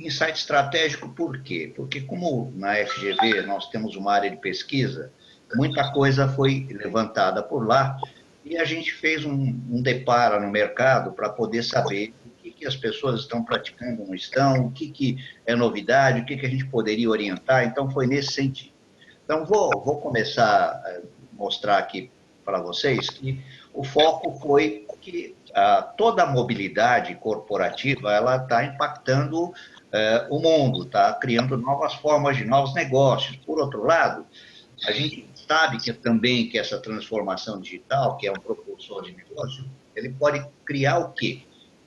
insight estratégico por quê? Porque como na FGV nós temos uma área de pesquisa, muita coisa foi levantada por lá e a gente fez um depara no mercado para poder saber o que as pessoas estão praticando ou não estão, o que é novidade, o que a gente poderia orientar. Então, foi nesse sentido. Então, vou começar a mostrar aqui para vocês que o foco foi que toda a mobilidade corporativa ela está impactando o mundo, está criando novas formas de novos negócios. Por outro lado, a gente sabe que também que essa transformação digital, que é um propulsor de negócio, ele pode criar o quê?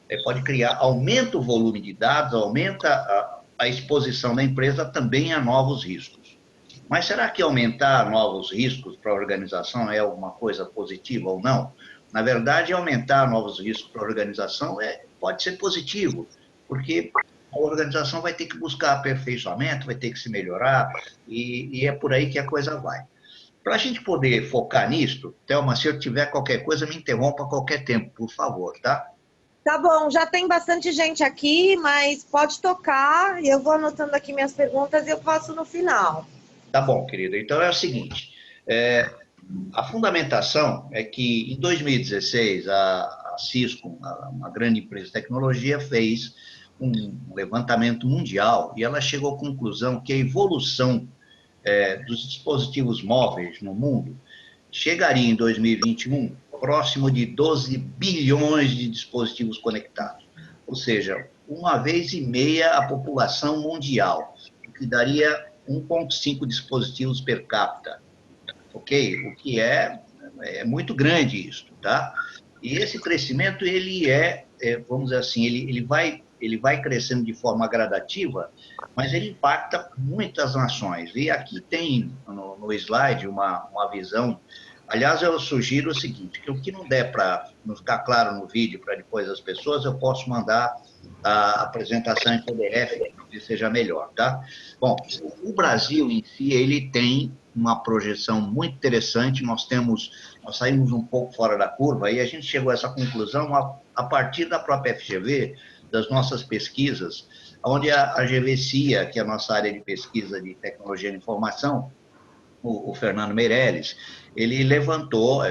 Ele pode criar, aumenta o volume de dados, aumenta a exposição da empresa também a novos riscos. Mas será que aumentar novos riscos para a organização é alguma coisa positiva ou não? Na verdade, aumentar novos riscos para a organização pode ser positivo, porque a organização vai ter que buscar aperfeiçoamento, vai ter que se melhorar, e é por aí que a coisa vai. Para a gente poder focar nisso, Thelma, se eu tiver qualquer coisa, me interrompa a qualquer tempo, por favor, tá? Tá bom, já tem bastante gente aqui, mas pode tocar, e eu vou anotando aqui minhas perguntas e eu faço no final. Tá bom, querido. Então é o seguinte, a fundamentação é que em 2016 a Cisco, uma grande empresa de tecnologia, fez um levantamento mundial e ela chegou à conclusão que a evolução dos dispositivos móveis no mundo chegaria em 2021 próximo de 12 bilhões de dispositivos conectados. Ou seja, uma vez e meia a população mundial, o que daria 1,5 dispositivos per capita. Ok? O que é muito grande isso, tá? E esse crescimento, ele vamos dizer assim, ele vai crescendo de forma gradativa, mas ele impacta muitas nações. E aqui tem no slide uma visão. Aliás, eu sugiro o seguinte, que o que não der para não ficar claro no vídeo para depois as pessoas, eu posso mandar a apresentação em PDF, que talvez seja melhor, tá? Bom, o Brasil em si, ele tem uma projeção muito interessante, nós saímos um pouco fora da curva e a gente chegou a essa conclusão a partir da própria FGV, das nossas pesquisas, onde a GVCIA, que é a nossa área de pesquisa de tecnologia de informação, o Fernando Meirelles, ele levantou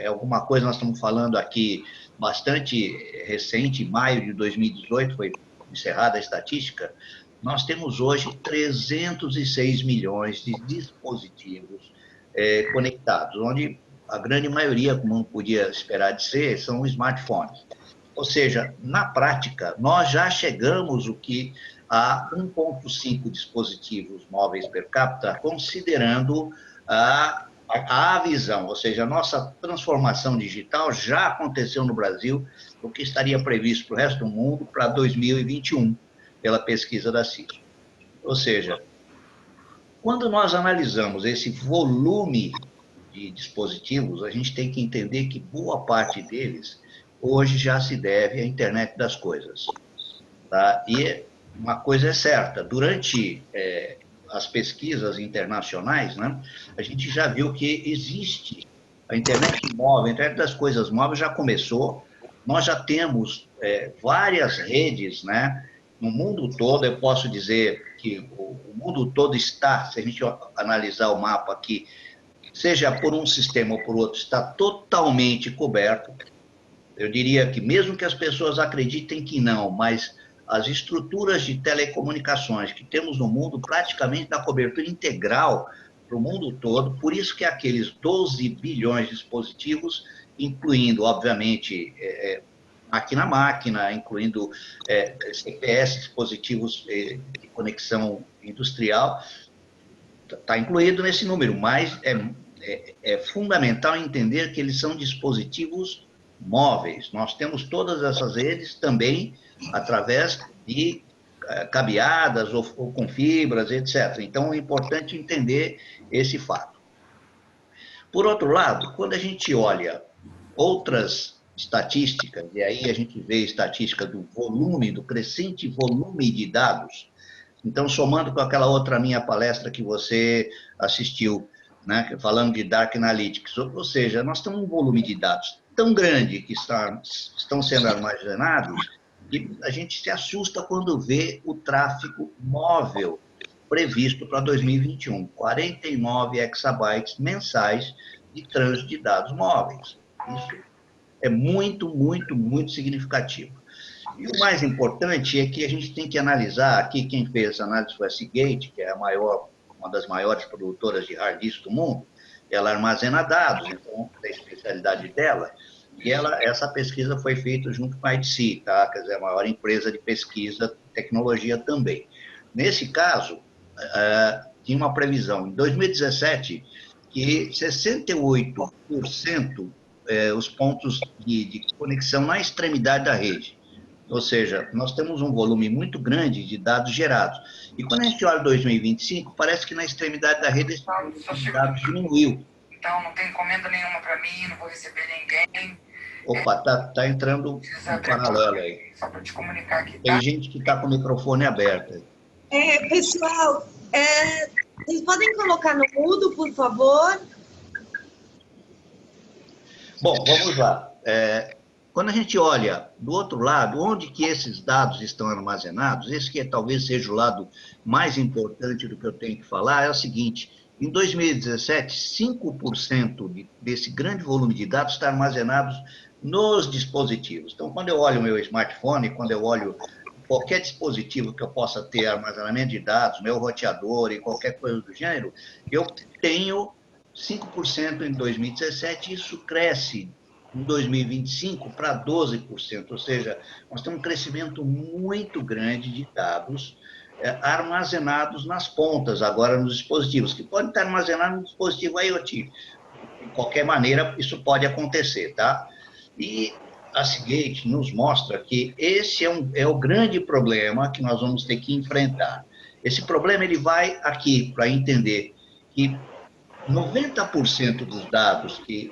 alguma coisa, nós estamos falando aqui bastante recente, em maio de 2018, foi encerrada a estatística, nós temos hoje 306 milhões de dispositivos conectados, onde a grande maioria, como não podia esperar de ser, são smartphones. Ou seja, na prática, nós já chegamos o que a 1,5 dispositivos móveis per capita, considerando a visão, ou seja, a nossa transformação digital já aconteceu no Brasil, o que estaria previsto para o resto do mundo para 2021, pela pesquisa da Cisco. Ou seja, quando nós analisamos esse volume de dispositivos, a gente tem que entender que boa parte deles hoje já se deve à internet das coisas. Tá? E uma coisa é certa, durante as pesquisas internacionais, né, a gente já viu que existe a internet móvel, a internet das coisas móveis já começou, nós já temos várias redes, né, no mundo todo. Eu posso dizer que o mundo todo está, se a gente analisar o mapa aqui, seja por um sistema ou por outro, está totalmente coberto. Eu diria que mesmo que as pessoas acreditem que não, mas as estruturas de telecomunicações que temos no mundo praticamente dá cobertura integral para o mundo todo, por isso que aqueles 12 bilhões de dispositivos, incluindo, obviamente, máquina-máquina, incluindo CPS, dispositivos de conexão industrial, está incluído nesse número, mas é fundamental entender que eles são dispositivos móveis. Nós temos todas essas redes também através de cabeadas ou com fibras, etc. Então, é importante entender esse fato. Por outro lado, quando a gente olha outras estatísticas, e aí a gente vê estatística do volume, do crescente volume de dados, então, somando com aquela outra minha palestra que você assistiu, né, falando de Dark Analytics, ou seja, nós temos um volume de dados tão grande que estão sendo armazenados E a gente se assusta quando vê o tráfego móvel previsto para 2021, 49 exabytes mensais de trânsito de dados móveis. Isso é muito, muito, muito significativo. E o mais importante é que a gente tem que analisar, aqui quem fez essa análise foi a Seagate, que é uma das maiores produtoras de hard disk do mundo. Ela armazena dados, então é a especialidade dela. E essa pesquisa foi feita junto com a IDC, tá? Quer dizer, a maior empresa de pesquisa e tecnologia também. Nesse caso, tinha uma previsão, em 2017, que 68% os pontos de conexão na extremidade da rede. Ou seja, nós temos um volume muito grande de dados gerados. E quando a gente olha 2025, parece que na extremidade da rede esse volume de dados diminuiu. Então, não tem encomenda nenhuma para mim, não vou receber ninguém. Opa, tá entrando um paralelo aí. Só para te comunicar aqui, tá? Tem gente que está com o microfone aberto. Pessoal, vocês podem colocar no mudo, por favor? Bom, vamos lá. Quando a gente olha do outro lado, onde que esses dados estão armazenados, esse que talvez seja o lado mais importante do que eu tenho que falar, é o seguinte: em 2017, 5% desse grande volume de dados está armazenado nos dispositivos. Então, quando eu olho o meu smartphone, quando eu olho qualquer dispositivo que eu possa ter armazenamento de dados, meu roteador e qualquer coisa do gênero, eu tenho 5% em 2017, e isso cresce em 2025 para 12%, ou seja, nós temos um crescimento muito grande de dados armazenados nas pontas, agora nos dispositivos, que podem estar armazenados no dispositivo IoT. De qualquer maneira, isso pode acontecer, tá? E a Seagate nos mostra que esse é o grande problema que nós vamos ter que enfrentar. Esse problema ele vai aqui para entender que 90% dos dados que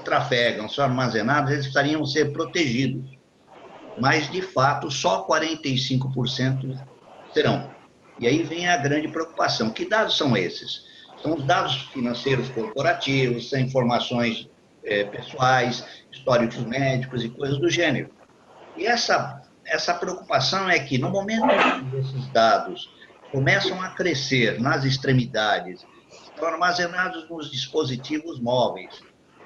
trafegam, são armazenados, eles precisariam ser protegidos. Mas, de fato, só 45% serão. E aí vem a grande preocupação. Que dados são esses? São os dados financeiros corporativos, são informações pessoais, históricos médicos e coisas do gênero. E essa preocupação é que, no momento que esses dados começam a crescer nas extremidades, estão armazenados nos dispositivos móveis,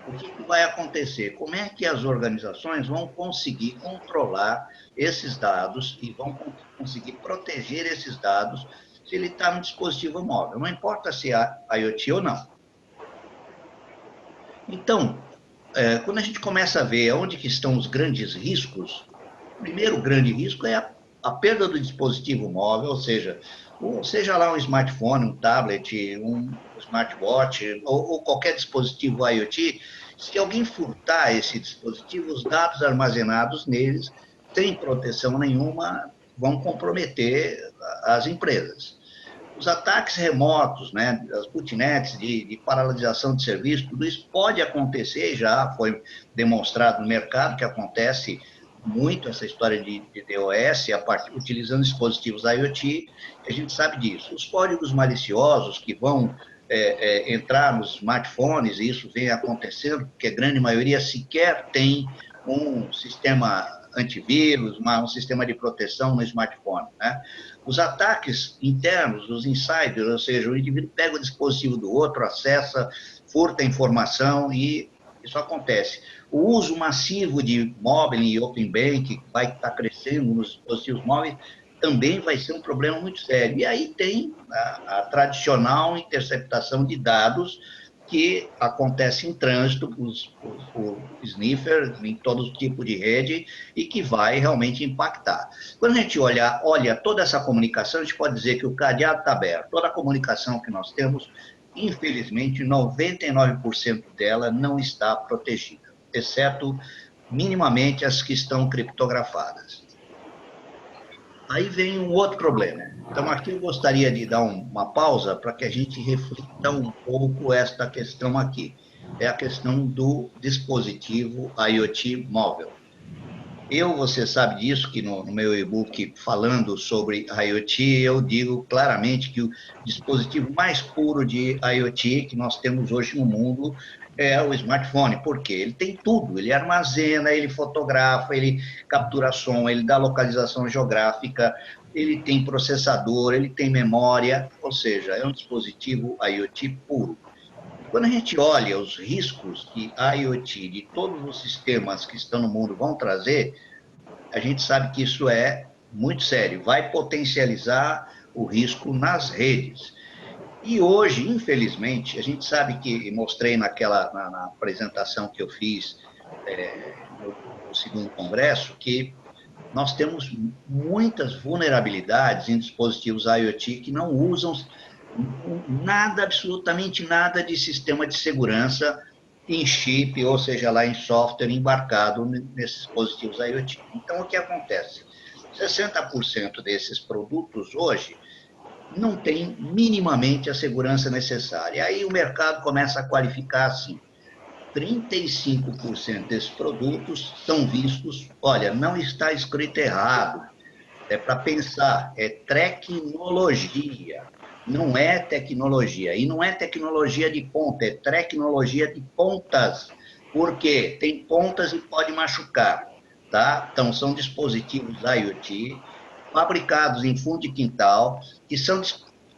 o que vai acontecer? Como é que as organizações vão conseguir controlar esses dados e vão conseguir proteger esses dados se ele está no dispositivo móvel? Não importa se é IoT ou não. Então, quando a gente começa a ver onde que estão os grandes riscos, o primeiro grande risco é a perda do dispositivo móvel, ou seja lá um smartphone, um tablet, um smartwatch ou qualquer dispositivo IoT. Se alguém furtar esse dispositivo, os dados armazenados neles, sem proteção nenhuma, vão comprometer as empresas. Os ataques remotos, né, as botnets de paralisação de serviço, tudo isso pode acontecer, já foi demonstrado no mercado que acontece muito essa história de DOS, utilizando dispositivos IoT, a gente sabe disso. Os códigos maliciosos que vão entrar nos smartphones, e isso vem acontecendo, porque a grande maioria sequer tem um sistema antivírus, um sistema de proteção no smartphone, né? Os ataques internos, os insiders, ou seja, o indivíduo pega o dispositivo do outro, acessa, furta informação e isso acontece. O uso massivo de mobile e open bank, que vai estar crescendo nos dispositivos móveis, também vai ser um problema muito sério. E aí tem a tradicional interceptação de dados que acontece em trânsito, por sniffer, em todo tipo de rede, e que vai realmente impactar. Quando a gente olha toda essa comunicação, a gente pode dizer que o cadeado está aberto. Toda a comunicação que nós temos, infelizmente, 99% dela não está protegida, exceto minimamente as que estão criptografadas. Aí vem um outro problema. Então, aqui eu gostaria de dar uma pausa para que a gente reflita um pouco esta questão aqui. É a questão do dispositivo IoT móvel. Você sabe disso, que no meu e-book falando sobre IoT, eu digo claramente que o dispositivo mais puro de IoT que nós temos hoje no mundo É o smartphone, porque ele tem tudo, ele armazena, ele fotografa, ele captura som, ele dá localização geográfica, ele tem processador, ele tem memória, ou seja, é um dispositivo IoT puro. Quando a gente olha os riscos que a IoT de todos os sistemas que estão no mundo vão trazer, a gente sabe que isso é muito sério, vai potencializar o risco nas redes. E hoje, infelizmente, a gente sabe que, mostrei na apresentação que eu fiz no segundo congresso, que nós temos muitas vulnerabilidades em dispositivos IoT que não usam nada, absolutamente nada de sistema de segurança em chip, ou seja lá em software embarcado nesses dispositivos IoT. Então, o que acontece? 60% desses produtos hoje não tem minimamente a segurança necessária. Aí o mercado começa a qualificar assim: 35% desses produtos são vistos, olha, não está escrito errado, é para pensar, é tecnologia, não é tecnologia. E não é tecnologia de ponta, é tecnologia de pontas. Por quê? Tem pontas e pode machucar, tá? Então, são dispositivos IoT fabricados em fundo de quintal, que são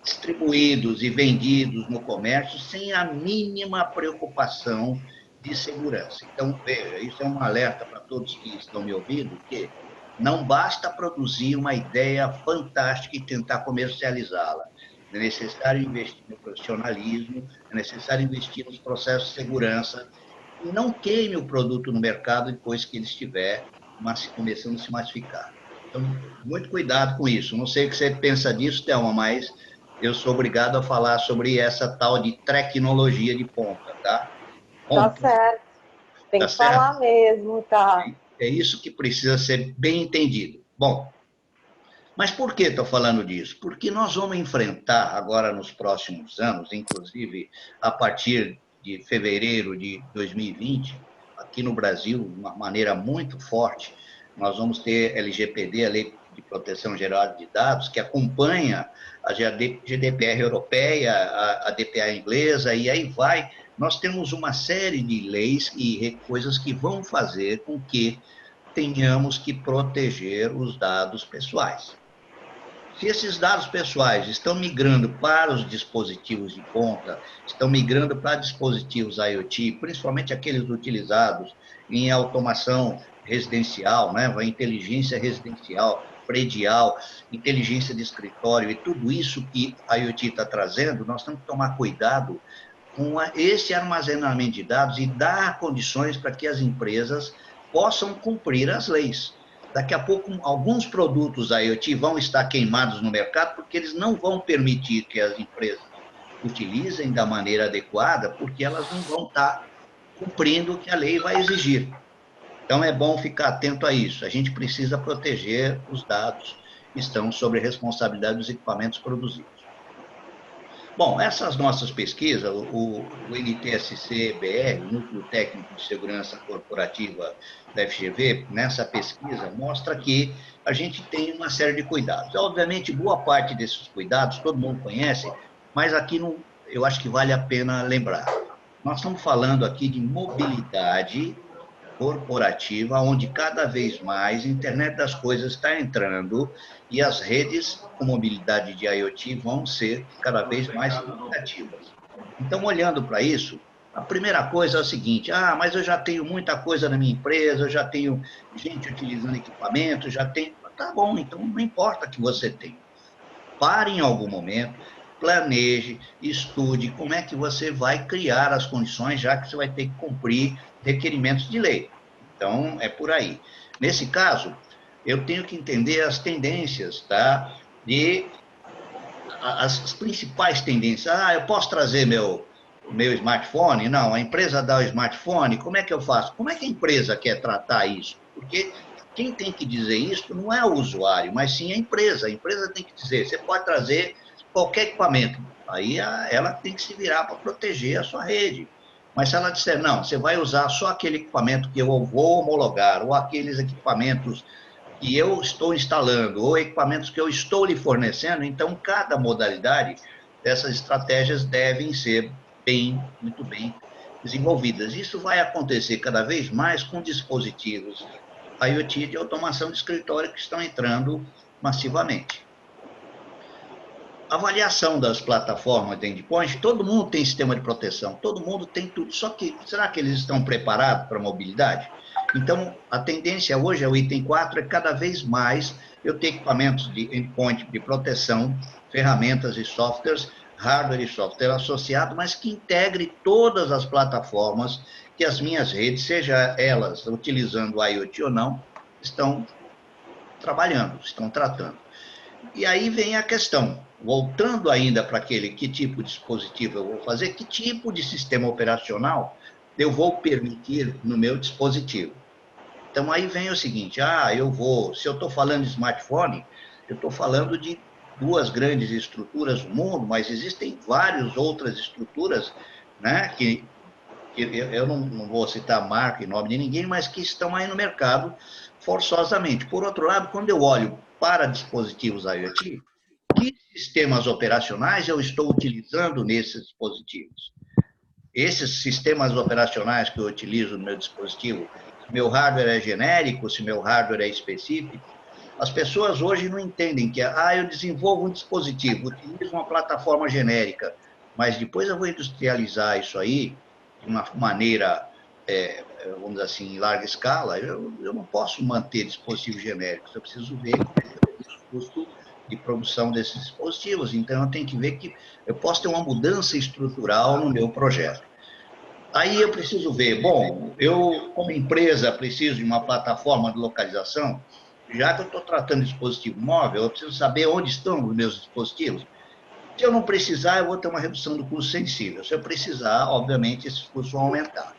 distribuídos e vendidos no comércio sem a mínima preocupação de segurança. Então, veja, isso é um alerta para todos que estão me ouvindo, que não basta produzir uma ideia fantástica e tentar comercializá-la. É necessário investir no profissionalismo, é necessário investir nos processos de segurança, e não queime o produto no mercado depois que ele estiver começando a se massificar. Então, muito cuidado com isso. Não sei o que você pensa disso, Thelma, mas eu sou obrigado a falar sobre essa tal de tecnologia de ponta, tá? Tá Ponto. certo. Tem Tá que falar certo? mesmo, tá? É isso que precisa ser bem entendido. Bom, mas por que estou falando disso? Porque nós vamos enfrentar agora nos próximos anos, inclusive a partir de fevereiro de 2020, aqui no Brasil, de uma maneira muito forte, nós vamos ter LGPD, a Lei de Proteção Geral de Dados, que acompanha a GDPR europeia, a DPA inglesa, e aí vai. Nós temos uma série de leis e coisas que vão fazer com que tenhamos que proteger os dados pessoais. Se esses dados pessoais estão migrando para os dispositivos de ponta, estão migrando para dispositivos IoT, principalmente aqueles utilizados em automação residencial, né, inteligência residencial, predial, inteligência de escritório e tudo isso que a IoT está trazendo, nós temos que tomar cuidado com esse armazenamento de dados e dar condições para que as empresas possam cumprir as leis. Daqui a pouco, alguns produtos IoT vão estar queimados no mercado porque eles não vão permitir que as empresas utilizem da maneira adequada, porque elas não vão estar cumprindo o que a lei vai exigir. Então, é bom ficar atento a isso. A gente precisa proteger os dados que estão sob a responsabilidade dos equipamentos produzidos. Bom, essas nossas pesquisas, o NTSC-BR, o Núcleo Técnico de Segurança Corporativa da FGV, nessa pesquisa, mostra que a gente tem uma série de cuidados. Obviamente, boa parte desses cuidados todo mundo conhece, mas aqui não, eu acho que vale a pena lembrar. Nós estamos falando aqui de mobilidade corporativa, onde cada vez mais a internet das coisas está entrando e as redes com mobilidade de IoT vão ser cada vez mais significativas. Então, olhando para isso, a primeira coisa é o seguinte: mas eu já tenho muita coisa na minha empresa, eu já tenho gente utilizando equipamento, já tenho. Tá bom, então não importa que você tenha. Pare em algum momento, planeje, estude como é que você vai criar as condições, já que você vai ter que cumprir requerimentos de lei. Então, é por aí. Nesse caso, eu tenho que entender as tendências, tá? As principais tendências. Eu posso trazer meu smartphone? Não, a empresa dá o smartphone, como é que eu faço? Como é que a empresa quer tratar isso? Porque quem tem que dizer isso não é o usuário, mas sim a empresa. A empresa tem que dizer, você pode trazer qualquer equipamento. Aí ela tem que se virar para proteger a sua rede. Mas se ela disser, não, você vai usar só aquele equipamento que eu vou homologar, ou aqueles equipamentos que eu estou instalando, ou equipamentos que eu estou lhe fornecendo, então cada modalidade dessas estratégias devem ser muito bem desenvolvidas. Isso vai acontecer cada vez mais com dispositivos IoT de automação de escritório que estão entrando massivamente. Avaliação das plataformas de endpoint, todo mundo tem sistema de proteção, todo mundo tem tudo, só que será que eles estão preparados para a mobilidade? Então, a tendência hoje, é o item 4, é cada vez mais eu ter equipamentos de endpoint de proteção, ferramentas e softwares, hardware e software associado, mas que integre todas as plataformas que as minhas redes, seja elas utilizando IoT ou não, estão trabalhando, estão tratando. E aí vem a questão, voltando ainda para aquele que tipo de dispositivo eu vou fazer, que tipo de sistema operacional eu vou permitir no meu dispositivo. Então aí vem o seguinte, se eu estou falando de smartphone, eu estou falando de duas grandes estruturas no mundo, mas existem várias outras estruturas, né, que eu não vou citar marca e nome de ninguém, mas que estão aí no mercado forçosamente. Por outro lado, quando eu olho para dispositivos IoT, que sistemas operacionais eu estou utilizando nesses dispositivos? Esses sistemas operacionais que eu utilizo no meu dispositivo, se meu hardware é genérico, se meu hardware é específico, as pessoas hoje não entendem que, eu desenvolvo um dispositivo, utilizo uma plataforma genérica, mas depois eu vou industrializar isso aí de uma maneira, vamos dizer assim, em larga escala, eu não posso manter dispositivos genéricos, eu preciso ver o custo de produção desses dispositivos, então eu tenho que ver que eu posso ter uma mudança estrutural no meu projeto. Aí eu preciso ver, bom, eu como empresa preciso de uma plataforma de localização, já que eu estou tratando de dispositivo móvel, eu preciso saber onde estão os meus dispositivos. Se eu não precisar, eu vou ter uma redução do custo sensível. Se eu precisar, obviamente, esses custos vão aumentar.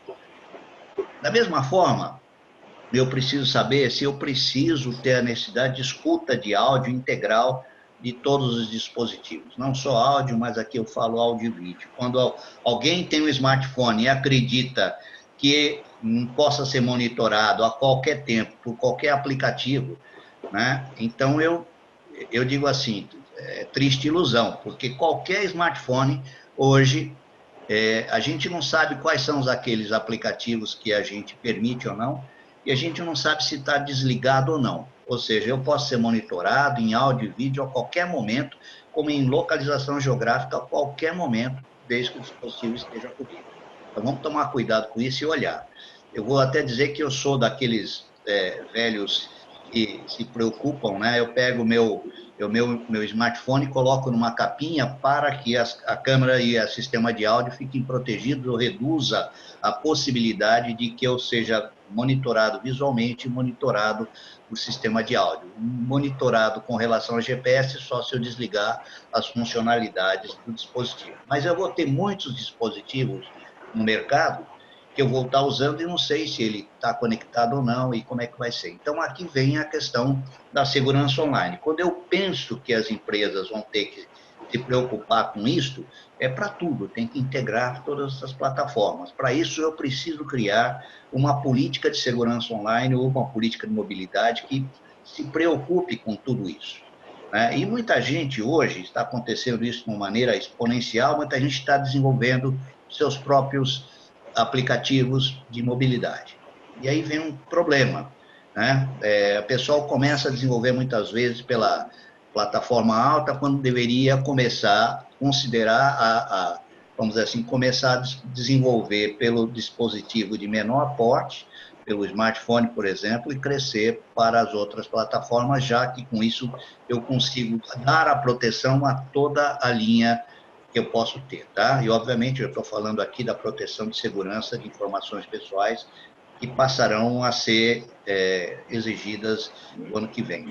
Da mesma forma, eu preciso saber se eu preciso ter a necessidade de escuta de áudio integral de todos os dispositivos. Não só áudio, mas aqui eu falo áudio e vídeo. Quando alguém tem um smartphone e acredita que possa ser monitorado a qualquer tempo, por qualquer aplicativo, né? Então eu digo assim, é triste ilusão, porque qualquer smartphone hoje, a gente não sabe quais são aqueles aplicativos que a gente permite ou não, e a gente não sabe se está desligado ou não. Ou seja, eu posso ser monitorado em áudio e vídeo a qualquer momento, como em localização geográfica a qualquer momento, desde que o dispositivo esteja comigo. Então vamos tomar cuidado com isso e olhar. Eu vou até dizer que eu sou daqueles velhos que se preocupam, né? Eu pego o meu smartphone e coloco numa capinha para que a câmera e o sistema de áudio fiquem protegidos ou reduza a possibilidade de que eu seja monitorado visualmente e monitorado o sistema de áudio. Monitorado com relação ao GPS só se eu desligar as funcionalidades do dispositivo. Mas eu vou ter muitos dispositivos no mercado que eu vou estar usando e não sei se ele está conectado ou não e como é que vai ser. Então, aqui vem a questão da segurança online. Quando eu penso que as empresas vão ter que se preocupar com isso, é para tudo, tem que integrar todas essas plataformas. Para isso, eu preciso criar uma política de segurança online ou uma política de mobilidade que se preocupe com tudo isso. Né? E muita gente hoje está acontecendo isso de uma maneira exponencial, muita gente está desenvolvendo seus próprios aplicativos de mobilidade. E aí vem um problema, né? O pessoal começa a desenvolver muitas vezes pela plataforma alta, quando deveria começar a considerar, vamos dizer assim, começar a desenvolver pelo dispositivo de menor porte, pelo smartphone, por exemplo, e crescer para as outras plataformas, já que com isso eu consigo dar a proteção a toda a linha que eu posso ter, tá? E, obviamente, eu estou falando aqui da proteção de segurança de informações pessoais que passarão a ser exigidas no ano que vem,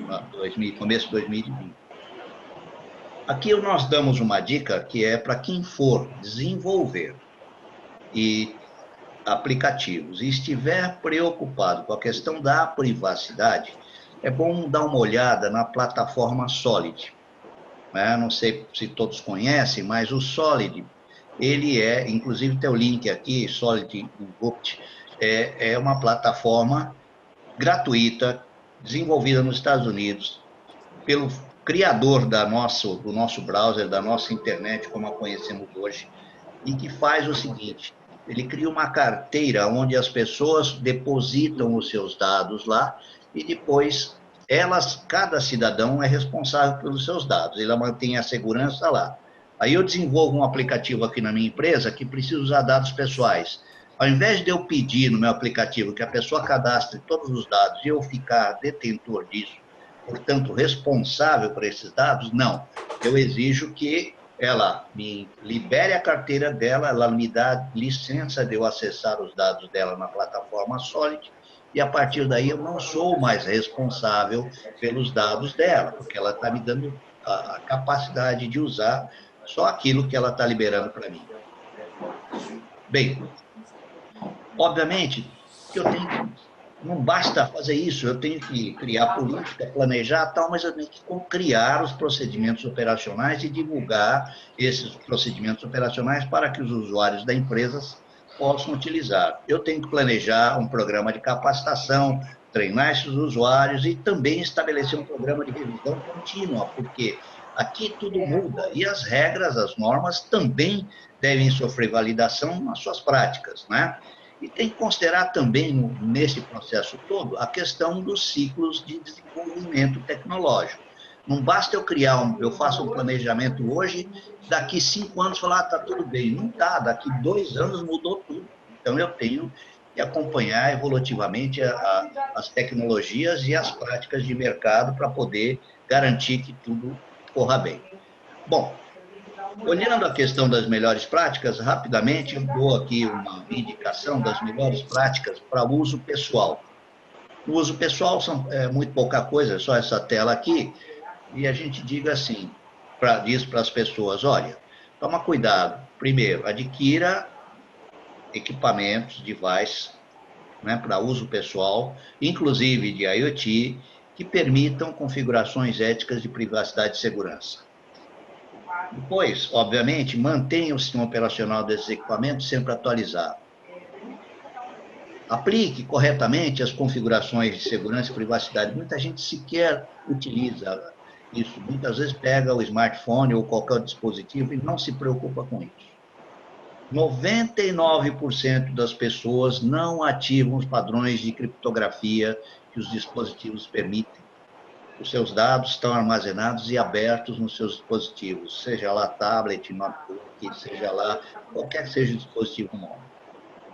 começo de 2020. Aqui nós damos uma dica que é para quem for desenvolver aplicativos e estiver preocupado com a questão da privacidade, é bom dar uma olhada na plataforma Solid. Não sei se todos conhecem, mas o Solid, ele inclusive tem o link aqui, Solid Booked, é uma plataforma gratuita, desenvolvida nos Estados Unidos, pelo criador do nosso browser, da nossa internet, como a conhecemos hoje, e que faz o seguinte, Ele cria uma carteira onde as pessoas depositam os seus dados lá e depois cada cidadão é responsável pelos seus dados. Ele mantém a segurança lá. Aí eu desenvolvo um aplicativo aqui na minha empresa que precisa usar dados pessoais. Ao invés de eu pedir no meu aplicativo que a pessoa cadastre todos os dados e eu ficar detentor disso, portanto, responsável por esses dados, não. Eu exijo que ela me libere a carteira dela, ela me dá licença de eu acessar os dados dela na plataforma Solid, e a partir daí eu não sou mais responsável pelos dados dela, porque ela está me dando a capacidade de usar só aquilo que ela está liberando para mim. Bem, obviamente, não basta fazer isso, eu tenho que criar política, planejar tal, mas eu tenho que criar os procedimentos operacionais e divulgar esses procedimentos operacionais para que os usuários da empresa possam utilizar. Eu tenho que planejar um programa de capacitação, treinar esses usuários e também estabelecer um programa de revisão contínua, porque aqui tudo muda e as regras, as normas também devem sofrer validação nas suas práticas, né? E tem que considerar também, nesse processo todo, a questão dos ciclos de desenvolvimento tecnológico. Não basta eu faço um planejamento hoje, daqui 5 anos falar, está tudo bem. Não está, daqui 2 anos mudou tudo. Então, eu tenho que acompanhar evolutivamente as tecnologias e as práticas de mercado para poder garantir que tudo corra bem. Bom, olhando a questão das melhores práticas, rapidamente eu dou aqui uma indicação das melhores práticas para uso pessoal. O uso pessoal é muito pouca coisa, é só essa tela aqui, e a gente diga assim, diz para as pessoas, olha, toma cuidado, primeiro, adquira equipamentos, devices, né, para uso pessoal, inclusive de IoT, que permitam configurações éticas de privacidade e segurança. Depois, obviamente, mantenha o sistema operacional desses equipamentos sempre atualizado. Aplique corretamente as configurações de segurança e privacidade. Muita gente sequer utiliza isso. Muitas vezes pega o smartphone ou qualquer dispositivo e não se preocupa com isso. 99% das pessoas não ativam os padrões de criptografia que os dispositivos permitem. Os seus dados estão armazenados e abertos nos seus dispositivos, seja lá tablet, notebook, seja lá qualquer que seja o dispositivo móvel,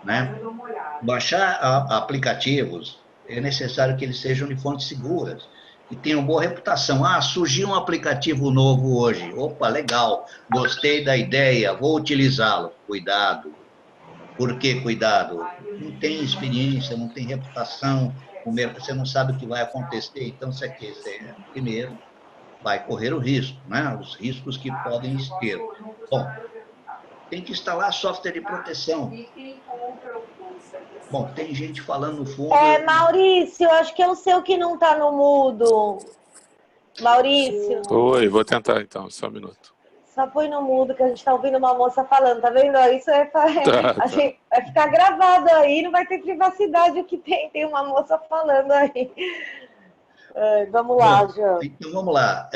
né? Baixar aplicativos é necessário que eles sejam de fontes seguras, que tenham boa reputação. Ah, surgiu um aplicativo novo hoje. Opa, legal, gostei da ideia, vou utilizá-lo. Cuidado. Por que cuidado? Não tem experiência, não tem reputação, você não sabe o que vai acontecer, então você primeiro vai correr o risco, né? Os riscos que podem ter. Bom, tem que instalar software de proteção. Bom, tem gente falando no fundo... Maurício, acho que é o seu que não está no mudo. Maurício. Oi, vou tentar então, só um minuto. Só põe no mudo que a gente está ouvindo uma moça falando, tá vendo? Isso gente vai ficar gravado aí, não vai ter privacidade o que tem. Tem uma moça falando aí. Vamos lá, Jean. Então, vamos lá.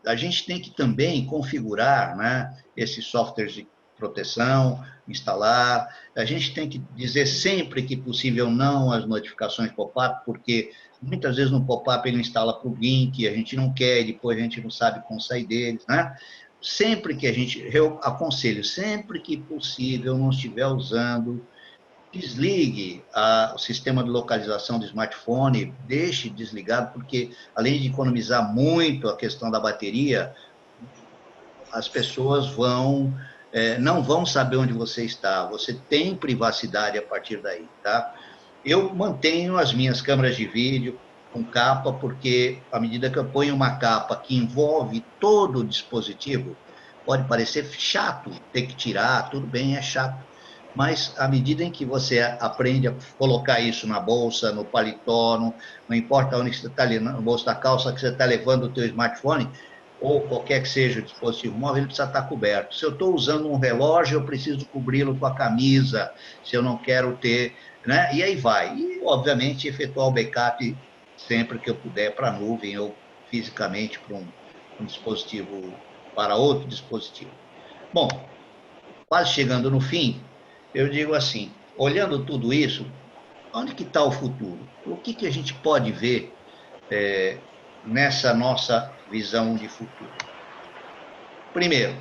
A gente tem que também configurar, né, esses softwares de proteção, instalar. A gente tem que dizer sempre que possível não às notificações pop-up, porque muitas vezes no pop-up ele instala plugin que a gente não quer e depois a gente não sabe como sair deles, né? Sempre que eu aconselho, sempre que possível, não estiver usando, desligue o sistema de localização do smartphone, deixe desligado, porque além de economizar muito a questão da bateria, as pessoas não vão saber onde você está. Você tem privacidade a partir daí, tá? Eu mantenho as minhas câmeras de vídeo com capa, porque à medida que eu ponho uma capa que envolve todo o dispositivo, pode parecer chato ter que tirar, tudo bem, é chato, mas à medida em que você aprende a colocar isso na bolsa, no paletó, não importa onde você está ali, no bolso da calça que você está levando o teu smartphone, ou qualquer que seja o dispositivo móvel, ele precisa estar coberto. Se eu estou usando um relógio, eu preciso cobri-lo com a camisa, se eu não quero ter, né? E aí vai. E, obviamente, efetuar o backup sempre que eu puder para a nuvem ou fisicamente para um dispositivo, para outro dispositivo. Bom, quase chegando no fim, eu digo assim, olhando tudo isso, onde que está o futuro? O que a gente pode ver nessa nossa visão de futuro? Primeiro,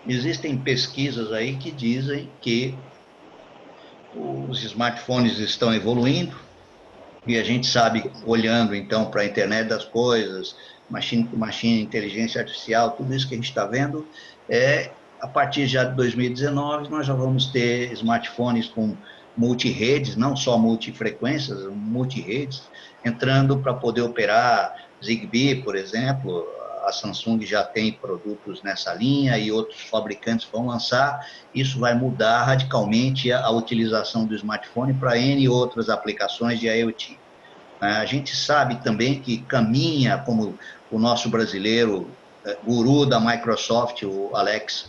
existem pesquisas aí que dizem que os smartphones estão evoluindo, e a gente sabe, olhando então para a internet das coisas, machine, inteligência artificial, tudo isso que a gente está vendo, a partir já de 2019, nós já vamos ter smartphones com multiredes, não só multifrequências, multiredes, entrando para poder operar Zigbee, por exemplo. A Samsung já tem produtos nessa linha e outros fabricantes vão lançar. Isso vai mudar radicalmente a utilização do smartphone para N outras aplicações de IoT. A gente sabe também que caminha, como o nosso brasileiro guru da Microsoft, o Alex,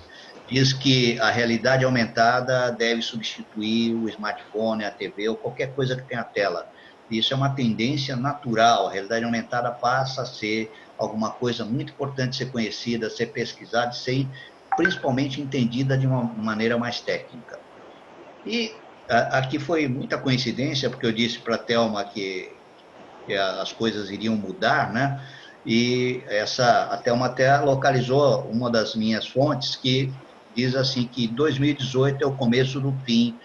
diz que a realidade aumentada deve substituir o smartphone, a TV ou qualquer coisa que tenha tela. Isso é uma tendência natural. A realidade aumentada passa a ser alguma coisa muito importante ser conhecida, ser pesquisada, ser principalmente entendida de uma maneira mais técnica. E aqui foi muita coincidência, porque eu disse para a Thelma que as coisas iriam mudar, né? E a Thelma até localizou uma das minhas fontes que diz assim que 2018 é o começo do fim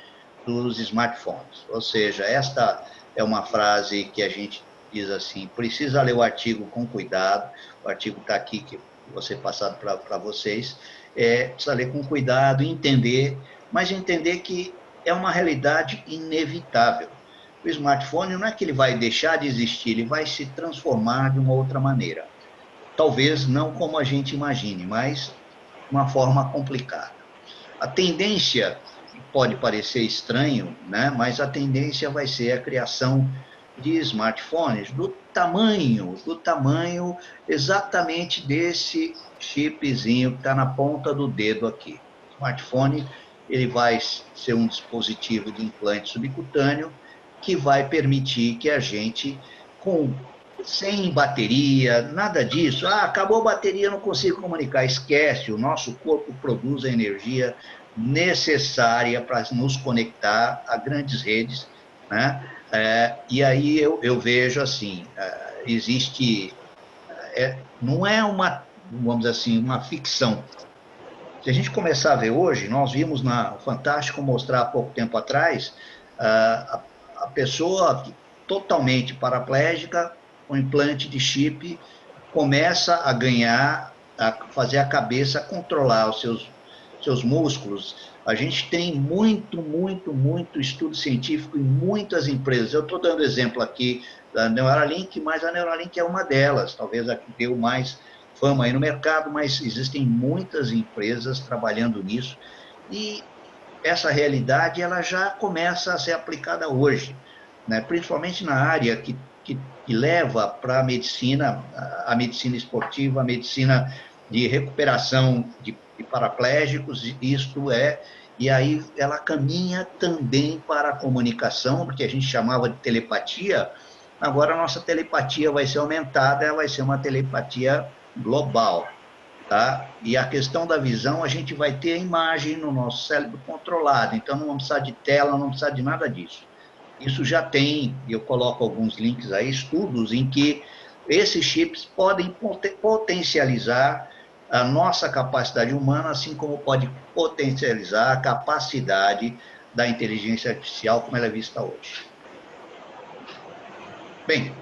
dos smartphones. Ou seja, esta é uma frase que a gente diz assim, precisa ler o artigo com cuidado, o artigo está aqui, que vou ser passado para vocês, precisa ler com cuidado, entender, mas entender que é uma realidade inevitável. O smartphone não é que ele vai deixar de existir, ele vai se transformar de uma outra maneira. Talvez não como a gente imagine, mas de uma forma complicada. A tendência pode parecer estranho, né? Mas a tendência vai ser a criação de smartphones do tamanho exatamente desse chipzinho que está na ponta do dedo aqui. O smartphone, ele vai ser um dispositivo de implante subcutâneo que vai permitir que a gente, sem bateria, nada disso, acabou a bateria, não consigo comunicar, esquece, o nosso corpo produz a energia necessária para nos conectar a grandes redes, né? E aí eu vejo assim, existe, não é uma, vamos dizer assim, uma ficção. Se a gente começar a ver hoje, nós vimos na Fantástico mostrar há pouco tempo atrás, a pessoa totalmente paraplégica, com implante de chip, começa a ganhar, a fazer a cabeça controlar os seus músculos. A gente tem muito estudo científico em muitas empresas. Eu estou dando exemplo aqui da Neuralink, mas a Neuralink é uma delas, talvez a que deu mais fama aí no mercado, mas existem muitas empresas trabalhando nisso, e essa realidade ela já começa a ser aplicada hoje, né? Principalmente na área que leva para a medicina esportiva, a medicina de recuperação de paraplégicos, e aí ela caminha também para a comunicação, porque a gente chamava de telepatia, agora a nossa telepatia vai ser aumentada, ela vai ser uma telepatia global. Tá? E a questão da visão, a gente vai ter a imagem no nosso cérebro controlada, então não vamos precisar de tela, não vamos precisar de nada disso. Isso já tem, eu coloco alguns links aí, estudos em que esses chips podem potencializar a nossa capacidade humana, assim como pode potencializar a capacidade da inteligência artificial como ela é vista hoje. Bem,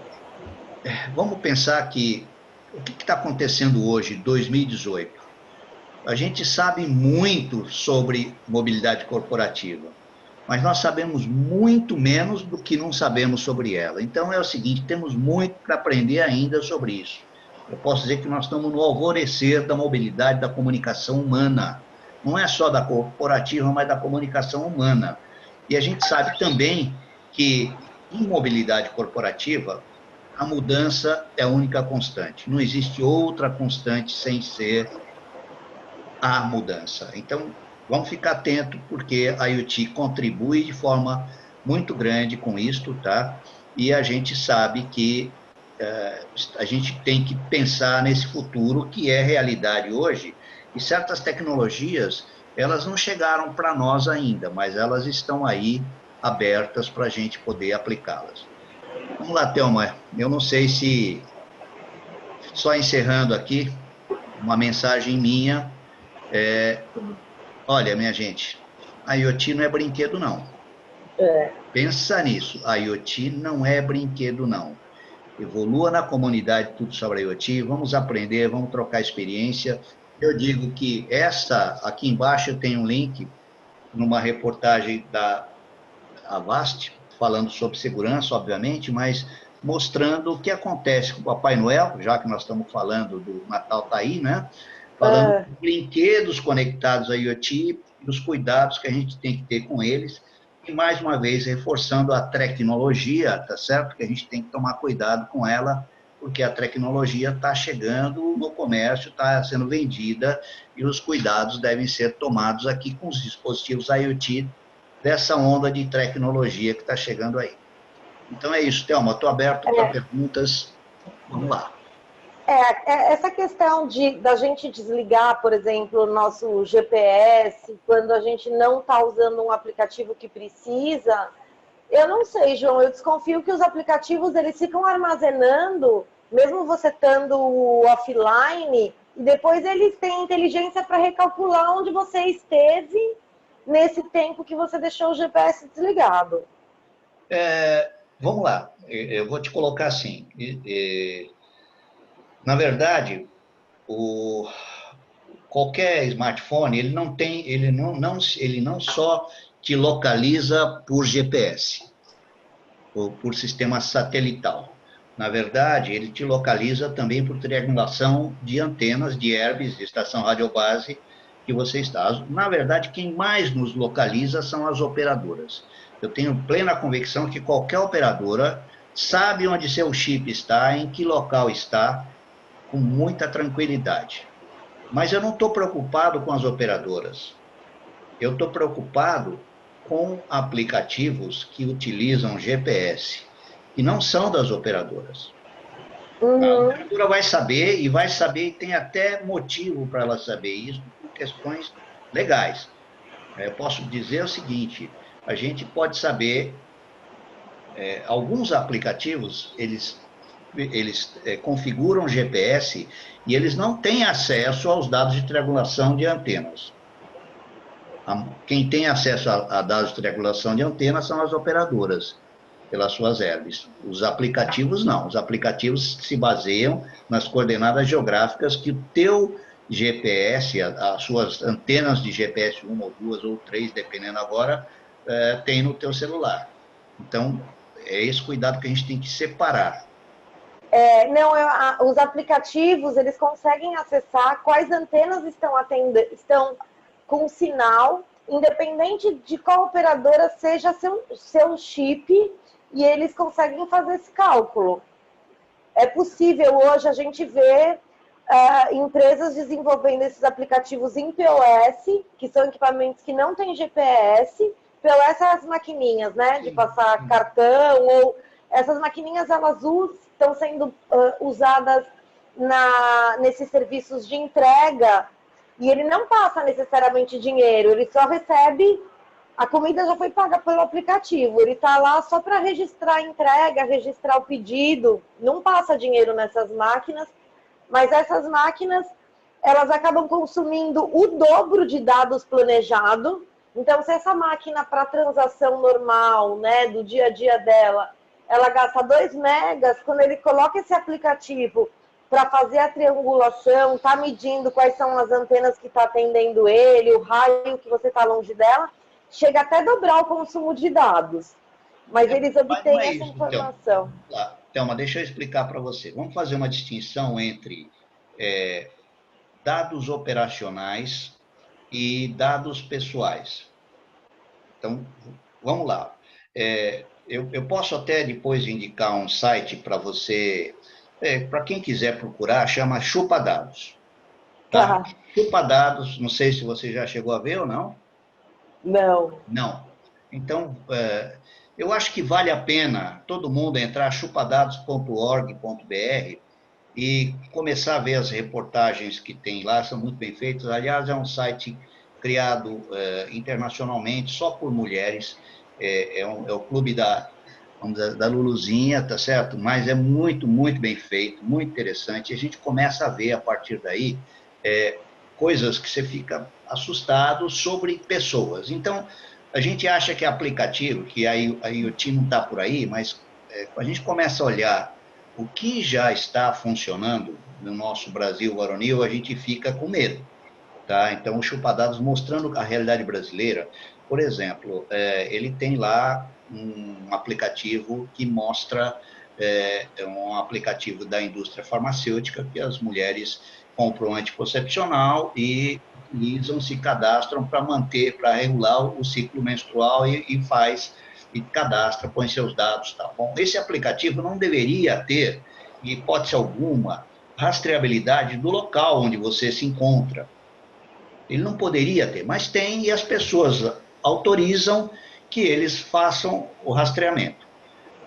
vamos pensar que o que está acontecendo hoje, 2018? A gente sabe muito sobre mobilidade corporativa, mas nós sabemos muito menos do que não sabemos sobre ela. Então é o seguinte, temos muito para aprender ainda sobre isso. Eu posso dizer que nós estamos no alvorecer da mobilidade da comunicação humana. Não é só da corporativa, mas da comunicação humana. E a gente sabe também que em mobilidade corporativa, a mudança é a única constante. Não existe outra constante sem ser a mudança. Então, vamos ficar atento, porque a IoT contribui de forma muito grande com isto, tá? E a gente sabe que a gente tem que pensar nesse futuro que é realidade hoje, e certas tecnologias, elas não chegaram para nós ainda, mas elas estão aí abertas para a gente poder aplicá-las. Vamos lá, Thelma. Eu não sei se, só encerrando aqui, uma mensagem minha. Olha, minha gente, a IoT não é brinquedo, não. Pensa nisso, a IoT não é brinquedo, não. Evolua na comunidade tudo sobre a IoT, vamos aprender, vamos trocar experiência. Eu digo que aqui embaixo eu tenho um link numa reportagem da Avast, falando sobre segurança, obviamente, mas mostrando o que acontece com o Papai Noel, já que nós estamos falando do Natal tá aí, né? Falando de brinquedos conectados à IoT e os cuidados que a gente tem que ter com eles. E, mais uma vez, reforçando a tecnologia, tá certo? Que a gente tem que tomar cuidado com ela, porque a tecnologia está chegando no comércio, está sendo vendida, e os cuidados devem ser tomados aqui com os dispositivos IoT dessa onda de tecnologia que está chegando aí. Então é isso, Thelma, estou aberto para perguntas. Vamos lá. Essa questão da gente desligar, por exemplo, o nosso GPS, quando a gente não está usando um aplicativo que precisa, eu não sei, João, eu desconfio que os aplicativos eles ficam armazenando, mesmo você estando offline, e depois eles têm inteligência para recalcular onde você esteve nesse tempo que você deixou o GPS desligado. Vamos lá, eu vou te colocar assim. Na verdade, qualquer smartphone, ele não só te localiza por GPS, ou por sistema satelital. Na verdade, ele te localiza também por triangulação de antenas, de Airbus, de estação radiobase, que você está. Na verdade, quem mais nos localiza são as operadoras. Eu tenho plena convicção que qualquer operadora sabe onde seu chip está, em que local está, com muita tranquilidade. Mas eu não estou preocupado com as operadoras. Eu estou preocupado com aplicativos que utilizam GPS, que não são das operadoras. A operadora vai saber, e tem até motivo para ela saber isso, por questões legais. Eu posso dizer o seguinte, a gente pode saber, alguns aplicativos, eles configuram GPS e eles não têm acesso aos dados de triangulação de antenas. Quem tem acesso a dados de triangulação de antenas são as operadoras, pelas suas Airbus. Os aplicativos não. Os aplicativos se baseiam nas coordenadas geográficas que o teu GPS, as suas antenas de GPS, uma ou duas ou três, dependendo agora, tem no teu celular. Então, é esse cuidado que a gente tem que separar. Os aplicativos, eles conseguem acessar quais antenas estão com sinal, independente de qual operadora seja seu chip, e eles conseguem fazer esse cálculo. É possível hoje a gente ver empresas desenvolvendo esses aplicativos em POS, que são equipamentos que não têm GPS. POS são as maquininhas, né, de passar cartão, ou essas maquininhas, elas estão sendo usadas nesses serviços de entrega, e ele não passa necessariamente dinheiro, ele só recebe, a comida já foi paga pelo aplicativo, ele está lá só para registrar a entrega, registrar o pedido, não passa dinheiro nessas máquinas, mas essas máquinas, elas acabam consumindo o dobro de dados planejado. Então, se essa máquina, para transação normal, né, do dia a dia dela, ela gasta 2 megas, quando ele coloca esse aplicativo para fazer a triangulação, está medindo quais são as antenas que está atendendo ele, o raio que você está longe dela, chega até dobrar o consumo de dados. Mas eles obtêm essa informação. Thelma, deixa eu explicar para você. Vamos fazer uma distinção entre dados operacionais e dados pessoais. Então, vamos lá. Eu posso até depois indicar um site para você, para quem quiser procurar, chama Chupa Dados. Tá? Chupa Dados, não sei se você já chegou a ver ou não. Não. Não. Então, eu acho que vale a pena todo mundo entrar chupadados.org.br e começar a ver as reportagens que tem lá, são muito bem feitas. Aliás, é um site criado internacionalmente, só por mulheres. É o clube vamos dizer, da Luluzinha, tá certo? Mas é muito, muito bem feito, muito interessante. E a gente começa a ver, a partir daí, coisas que você fica assustado sobre pessoas. Então, a gente acha que é aplicativo, que aí o time não está por aí, mas a gente começa a olhar o que já está funcionando no nosso Brasil varonil, a gente fica com medo. Tá? Então, o Chupadados mostrando a realidade brasileira, por exemplo, ele tem lá um aplicativo que mostra, um aplicativo da indústria farmacêutica, que as mulheres compram anticoncepcional e utilizam, se cadastram para manter, para regular o ciclo menstrual e cadastra, põe seus dados. Tá bom? Esse aplicativo não deveria ter, em hipótese alguma, rastreabilidade do local onde você se encontra. Ele não poderia ter, mas tem, e as pessoas autorizam que eles façam o rastreamento.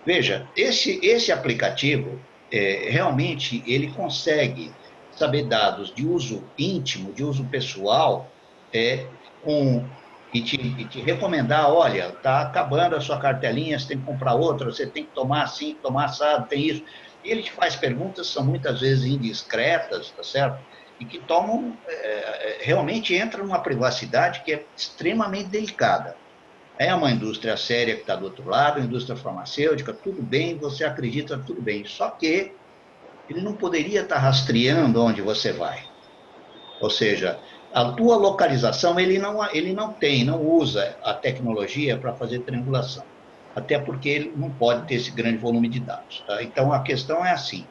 Veja, esse aplicativo, realmente, ele consegue saber dados de uso íntimo, de uso pessoal, e te recomendar, olha, está acabando a sua cartelinha, você tem que comprar outra, você tem que tomar assim, tomar assado, tem isso. E ele te faz perguntas, são muitas vezes indiscretas, tá certo? E que realmente entram numa privacidade que é extremamente delicada. É uma indústria séria que está do outro lado, a indústria farmacêutica, tudo bem, você acredita, tudo bem. Só que ele não poderia estar rastreando onde você vai. Ou seja, a tua localização, ele não usa a tecnologia para fazer triangulação. Até porque ele não pode ter esse grande volume de dados. Tá? Então, a questão é assim,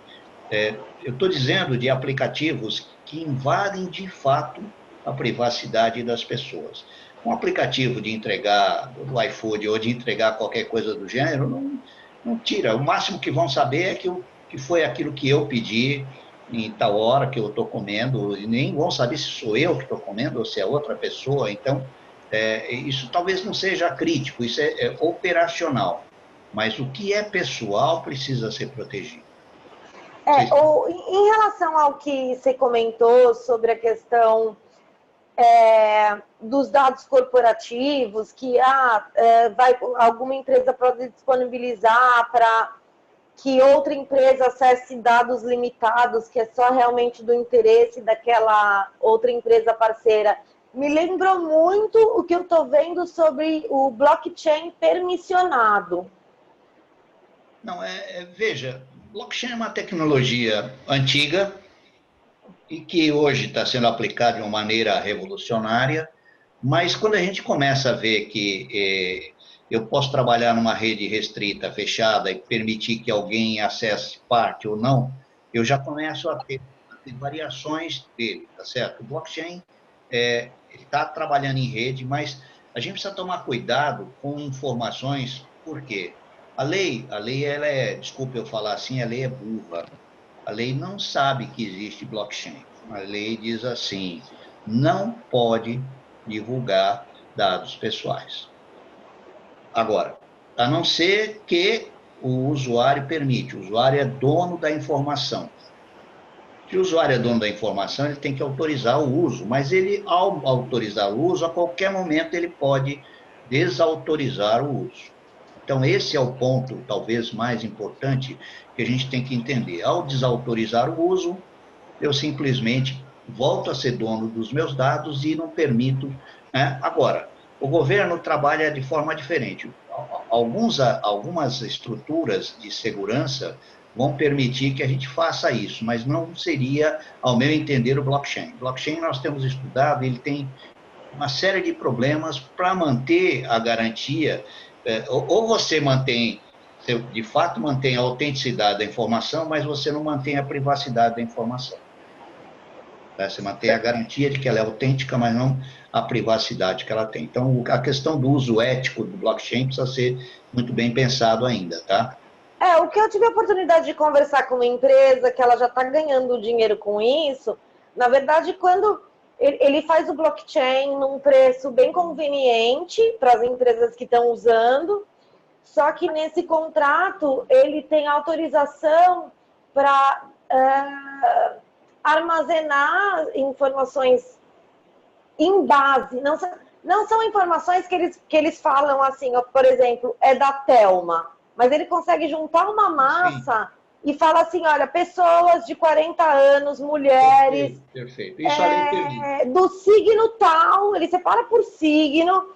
eu estou dizendo de aplicativos que invadem de fato a privacidade das pessoas. Um aplicativo de entregar do iFood ou de entregar qualquer coisa do gênero não tira. O máximo que vão saber é que foi aquilo que eu pedi em tal hora que eu estou comendo, e nem vão saber se sou eu que estou comendo ou se é outra pessoa. Então, isso talvez não seja crítico, isso é operacional. Mas o que é pessoal precisa ser protegido. Em relação ao que você comentou sobre a questão dos dados corporativos, que alguma empresa pode disponibilizar para que outra empresa acesse dados limitados, que é só realmente do interesse daquela outra empresa parceira. Me lembrou muito o que eu estou vendo sobre o blockchain permissionado. Não, veja, blockchain é uma tecnologia antiga e que hoje está sendo aplicada de uma maneira revolucionária, mas quando a gente começa a ver que eu posso trabalhar numa rede restrita, fechada, e permitir que alguém acesse parte ou não, eu já começo a ter variações dele, tá certo? O blockchain está trabalhando em rede, mas a gente precisa tomar cuidado com informações, por quê? A lei, ela desculpe eu falar assim, a lei é burra. A lei não sabe que existe blockchain. A lei diz assim, não pode divulgar dados pessoais. Agora, a não ser que o usuário permite, o usuário é dono da informação. Se o usuário é dono da informação, ele tem que autorizar o uso, mas ele, ao autorizar o uso, a qualquer momento ele pode desautorizar o uso. Então, esse é o ponto, talvez, mais importante que a gente tem que entender. Ao desautorizar o uso, eu simplesmente volto a ser dono dos meus dados e não permito. Né? Agora, o governo trabalha de forma diferente. Algumas estruturas de segurança vão permitir que a gente faça isso, mas não seria, ao meu entender, o blockchain. O blockchain nós temos estudado, ele tem uma série de problemas para manter a garantia. Ou você mantém, você de fato mantém a autenticidade da informação, mas você não mantém a privacidade da informação. Você mantém a garantia de que ela é autêntica, mas não a privacidade que ela tem. Então, a questão do uso ético do blockchain precisa ser muito bem pensado ainda, tá? O que eu tive a oportunidade de conversar com uma empresa que ela já está ganhando dinheiro com isso, na verdade, quando ele faz o blockchain num preço bem conveniente para as empresas que estão usando, só que nesse contrato ele tem autorização para armazenar informações em base, não são informações que eles falam assim, ó, por exemplo, é da Telma, mas ele consegue juntar uma massa e fala assim, olha, pessoas de 40 anos, mulheres, perfeito. Isso a lei permite. Do signo tal, ele separa por signo,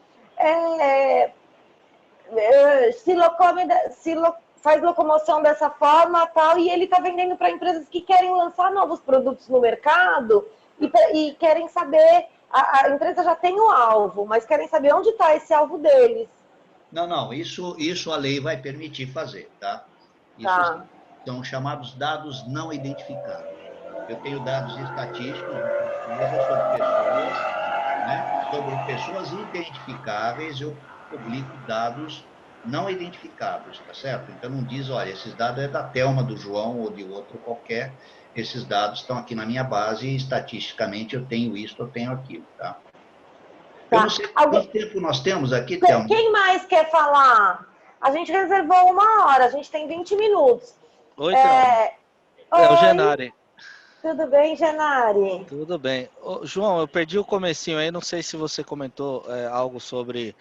faz locomoção dessa forma tal, e ele está vendendo para empresas que querem lançar novos produtos no mercado e querem saber, a empresa já tem o alvo, mas querem saber onde está esse alvo deles. Não, isso a lei vai permitir fazer, tá? Isso Tá. são chamados dados não identificados. Eu tenho dados estatísticos sobre pessoas, né? Sobre pessoas identificáveis, eu publico dados não identificados, tá certo? Então não diz, olha, esses dados é da Telma, do João ou de outro qualquer, esses dados estão aqui na minha base e estatisticamente eu tenho isso, eu tenho aquilo, tá? Eu não sei quanto tempo nós temos aqui, Telma. Quem mais quer falar? A gente reservou 1 hora, a gente tem 20 minutos. Oi, Telma. É o Genari. Tudo bem, Genari? Tudo bem. Ô, João, eu perdi o comecinho aí, não sei se você comentou algo sobre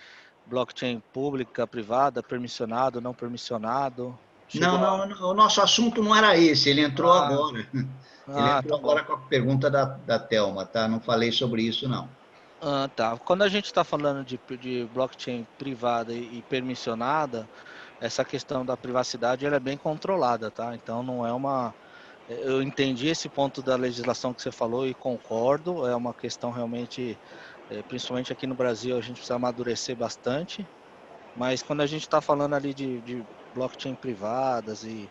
blockchain pública, privada, permissionado, não permissionado. Não, o nosso assunto não era esse, ele entrou agora. Ele entrou agora com a pergunta da Telma, tá? Não falei sobre isso, não. Tá. Quando a gente está falando de blockchain privada e permissionada, essa questão da privacidade ela é bem controlada, tá? Então não é uma... Eu entendi esse ponto da legislação que você falou e concordo, é uma questão realmente, principalmente aqui no Brasil, a gente precisa amadurecer bastante, mas quando a gente está falando ali de blockchain privadas e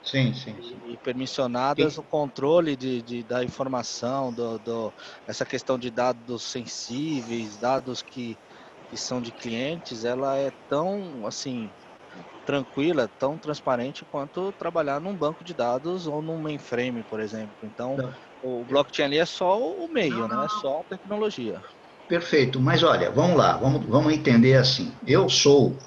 permissionadas, o controle da informação, essa questão de dados sensíveis, dados que são de clientes, ela é tão, assim, tranquila, tão transparente quanto trabalhar num banco de dados ou num mainframe, por exemplo. Então, o blockchain ali é só o meio, né? É só a tecnologia. Perfeito, mas olha, vamos lá, vamos entender assim. Eu sou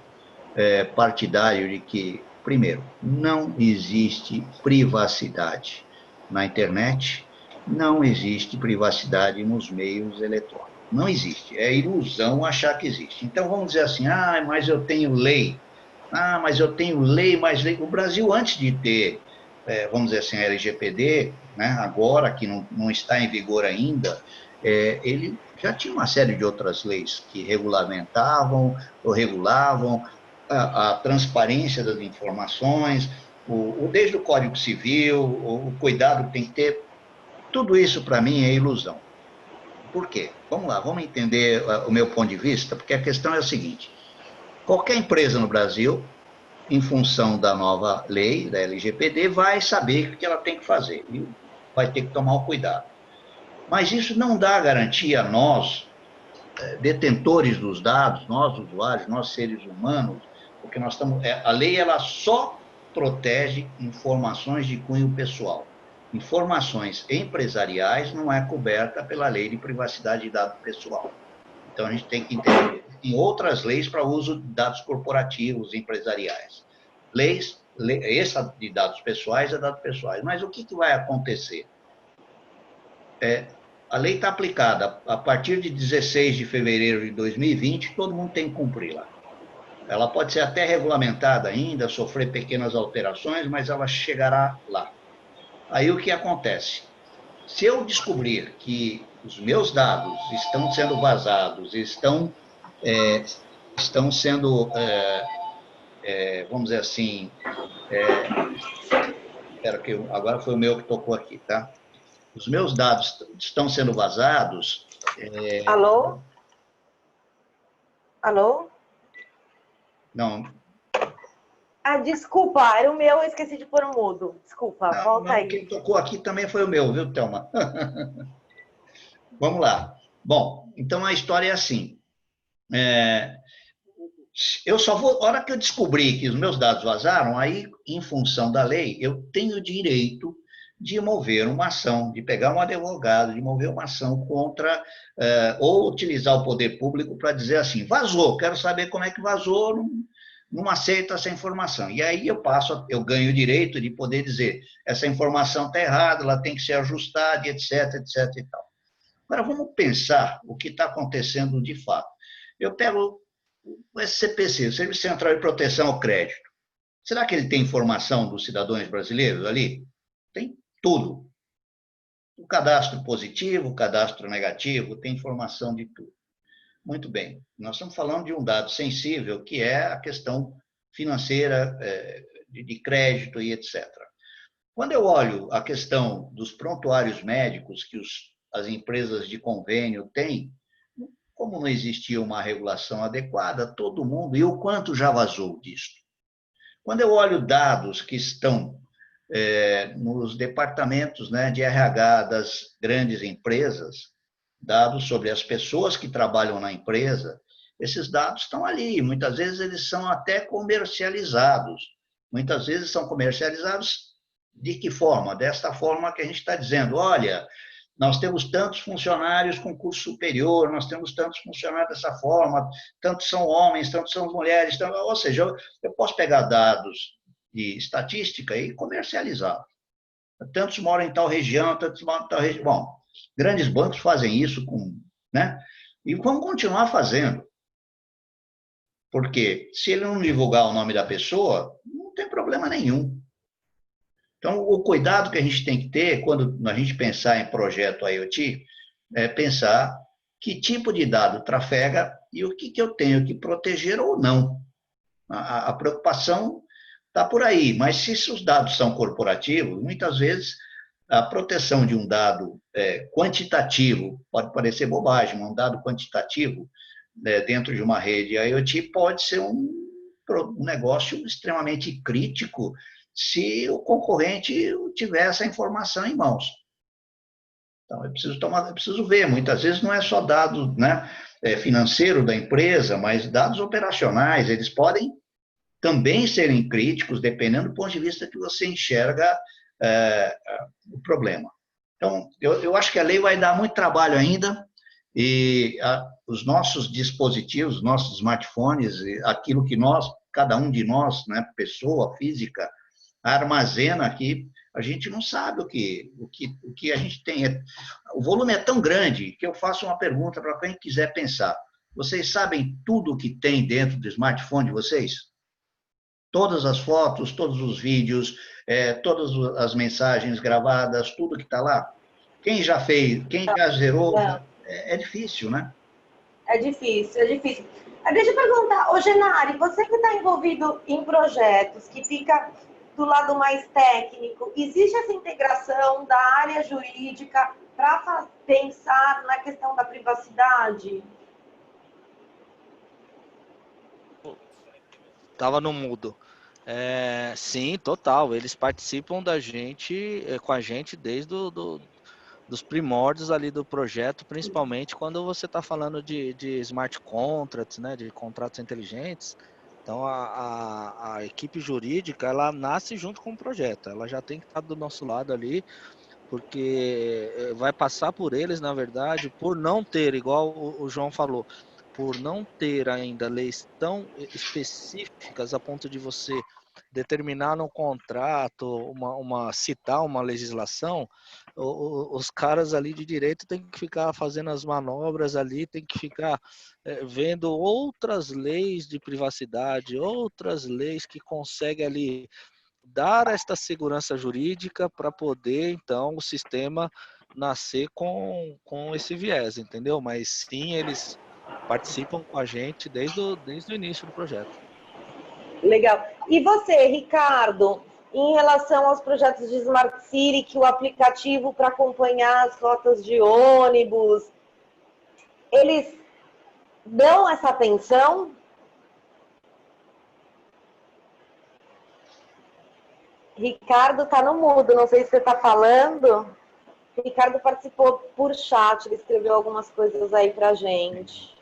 partidário de que, primeiro, não existe privacidade na internet, não existe privacidade nos meios eletrônicos. Não existe, é ilusão achar que existe. Então vamos dizer assim, mas eu tenho lei. Mas eu tenho lei, mais lei. O Brasil, antes de ter, vamos dizer assim, a LGPD, né, agora que não está em vigor ainda, ele já tinha uma série de outras leis que regulamentavam ou regulavam a transparência das informações, desde o Código Civil, o cuidado que tem que ter. Tudo isso, para mim, é ilusão. Por quê? Vamos lá, vamos entender o meu ponto de vista, porque a questão é a seguinte. Qualquer empresa no Brasil, em função da nova lei, da LGPD, vai saber o que ela tem que fazer e vai ter que tomar o cuidado. Mas isso não dá garantia a nós, detentores dos dados, nós usuários, nós seres humanos, porque nós estamos... A lei ela só protege informações de cunho pessoal. Informações empresariais não é coberta pela lei de privacidade de dado pessoal. Então, a gente tem que entender que tem outras leis para uso de dados corporativos, empresariais. Essa de dados pessoais é dados pessoais. Mas o que vai acontecer? A lei está aplicada a partir de 16 de fevereiro de 2020, todo mundo tem que cumpri-la. Ela pode ser até regulamentada ainda, sofrer pequenas alterações, mas ela chegará lá. Aí o que acontece? Se eu descobrir que os meus dados estão sendo vazados, estão sendo, vamos dizer assim, agora foi o meu que tocou aqui, tá? Os meus dados estão sendo vazados... Alô? Alô? Não. Desculpa, era o meu, eu esqueci de pôr o mudo. Desculpa, volta aí. Quem tocou aqui também foi o meu, viu, Thelma? Vamos lá. Bom, então a história é assim. Eu só vou... A hora que eu descobri que os meus dados vazaram, aí, em função da lei, eu tenho o direito de mover uma ação, de pegar um advogado, de mover uma ação contra, ou utilizar o poder público para dizer assim, vazou, quero saber como é que vazou, não aceito essa informação. E aí eu ganho o direito de poder dizer, essa informação está errada, ela tem que ser ajustada, etc, etc e tal. Agora, vamos pensar o que está acontecendo de fato. Eu pego o SCPC, o Serviço Central de Proteção ao Crédito. Será que ele tem informação dos cidadãos brasileiros ali? Tem tudo. O cadastro positivo, o cadastro negativo, tem informação de tudo. Muito bem. Nós estamos falando de um dado sensível, que é a questão financeira, de crédito e etc. Quando eu olho a questão dos prontuários médicos que as empresas de convênio têm, como não existia uma regulação adequada, todo mundo, e o quanto já vazou disso? Quando eu olho dados que estão nos departamentos, né, de RH das grandes empresas, dados sobre as pessoas que trabalham na empresa, esses dados estão ali, muitas vezes eles são até comercializados. Muitas vezes são comercializados de que forma? Desta forma que a gente está dizendo, olha, nós temos tantos funcionários com curso superior, nós temos tantos funcionários dessa forma, tantos são homens, tantos são mulheres, ou seja, eu posso pegar dados de estatística e comercializar. Tantos moram em tal região, tantos moram em tal região. Bom, grandes bancos fazem isso, né? E vão continuar fazendo. Porque se ele não divulgar o nome da pessoa, não tem problema nenhum. Então, o cuidado que a gente tem que ter quando a gente pensar em projeto IoT é pensar que tipo de dado trafega e o que eu tenho que proteger ou não. A preocupação está por aí, mas se os dados são corporativos, muitas vezes a proteção de um dado quantitativo, pode parecer bobagem, um dado quantitativo dentro de uma rede IoT pode ser um negócio extremamente crítico se o concorrente tiver essa informação em mãos. Então, eu preciso ver, muitas vezes não é só dado, né, financeiro da empresa, mas dados operacionais, eles podem também serem críticos, dependendo do ponto de vista que você enxerga o problema. Então, eu acho que a lei vai dar muito trabalho ainda, e os nossos dispositivos, nossos smartphones, aquilo que cada um de nós, né, pessoa física, armazena aqui, a gente não sabe o que a gente tem. O volume é tão grande que eu faço uma pergunta para quem quiser pensar. Vocês sabem tudo o que tem dentro do smartphone de vocês? Todas as fotos, todos os vídeos, todas as mensagens gravadas, tudo que está lá? Quem já fez, quem já zerou, é difícil, né? É difícil, é difícil. Deixa eu perguntar, ô Genari, você que está envolvido em projetos, que fica do lado mais técnico, existe essa integração da área jurídica para pensar na questão da privacidade? Tava no mudo. Sim, total. Eles participam com a gente desde dos primórdios ali do projeto, principalmente quando você está falando de smart contracts, né, de contratos inteligentes. Então, a equipe jurídica, ela nasce junto com o projeto. Ela já tem que estar do nosso lado ali, porque vai passar por eles, na verdade, por não ter, igual o João falou, por não ter ainda leis tão específicas a ponto de você determinar no contrato, citar uma legislação, os caras ali de direito têm que ficar fazendo as manobras ali, tem que ficar vendo outras leis de privacidade, outras leis que conseguem ali dar esta segurança jurídica para poder, então, o sistema nascer com esse viés, entendeu? Mas sim, eles participam com a gente desde o início do projeto. Legal. E você, Ricardo, em relação aos projetos de Smart City, que o aplicativo para acompanhar as rotas de ônibus, eles dão essa atenção? Ricardo está no mudo, não sei se você está falando. Ricardo participou por chat, ele escreveu algumas coisas aí para a gente.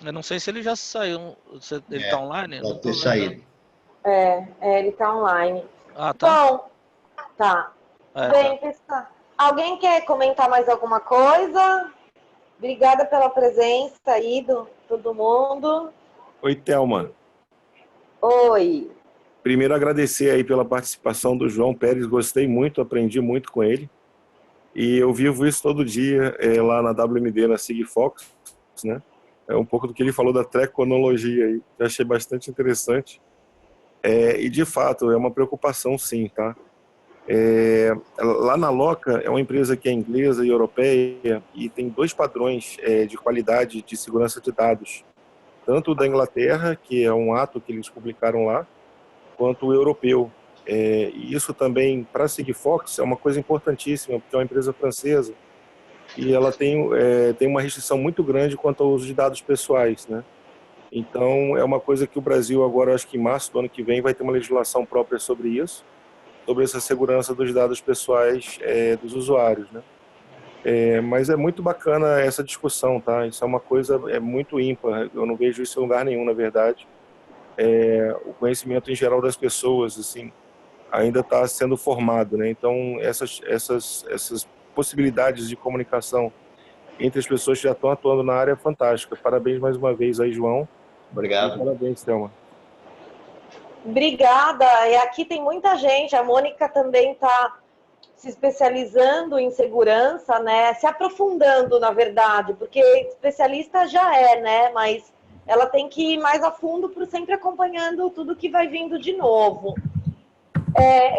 Eu não sei se ele já saiu. Ele está online? Pode ter saído. Ele está online. Ah, tá. Bom, tá. Bem, pessoal, alguém quer comentar mais alguma coisa? Obrigada pela presença aí do todo mundo. Oi, Thelma. Oi. Primeiro, agradecer aí pela participação do João Pérez. Gostei muito, aprendi muito com ele. E eu vivo isso todo dia lá na WMD, na Sigfox, né? É um pouco do que ele falou da treconologia aí, que eu achei bastante interessante. E de fato, é uma preocupação sim, tá? Lá na Loca, é uma empresa que é inglesa e europeia e tem dois padrões de qualidade de segurança de dados. Tanto o da Inglaterra, que é um ato que eles publicaram lá, quanto o europeu. E isso também, para a Sigfox, é uma coisa importantíssima, porque é uma empresa francesa e ela tem uma restrição muito grande quanto ao uso de dados pessoais, né? Então, é uma coisa que o Brasil agora, acho que em março do ano que vem, vai ter uma legislação própria sobre isso, sobre essa segurança dos dados pessoais dos usuários, né? Mas é muito bacana essa discussão, tá? Isso é uma coisa muito ímpar, eu não vejo isso em lugar nenhum, na verdade. O conhecimento em geral das pessoas, assim, ainda está sendo formado, né? Então, essas possibilidades de comunicação entre as pessoas que já estão atuando na área é fantástica. Parabéns mais uma vez aí, João. Obrigado. E parabéns, Thelma. Obrigada. E aqui tem muita gente. A Mônica também está se especializando em segurança, né? Se aprofundando, na verdade, porque especialista já é, né? Mas ela tem que ir mais a fundo, por sempre acompanhando tudo que vai vindo de novo.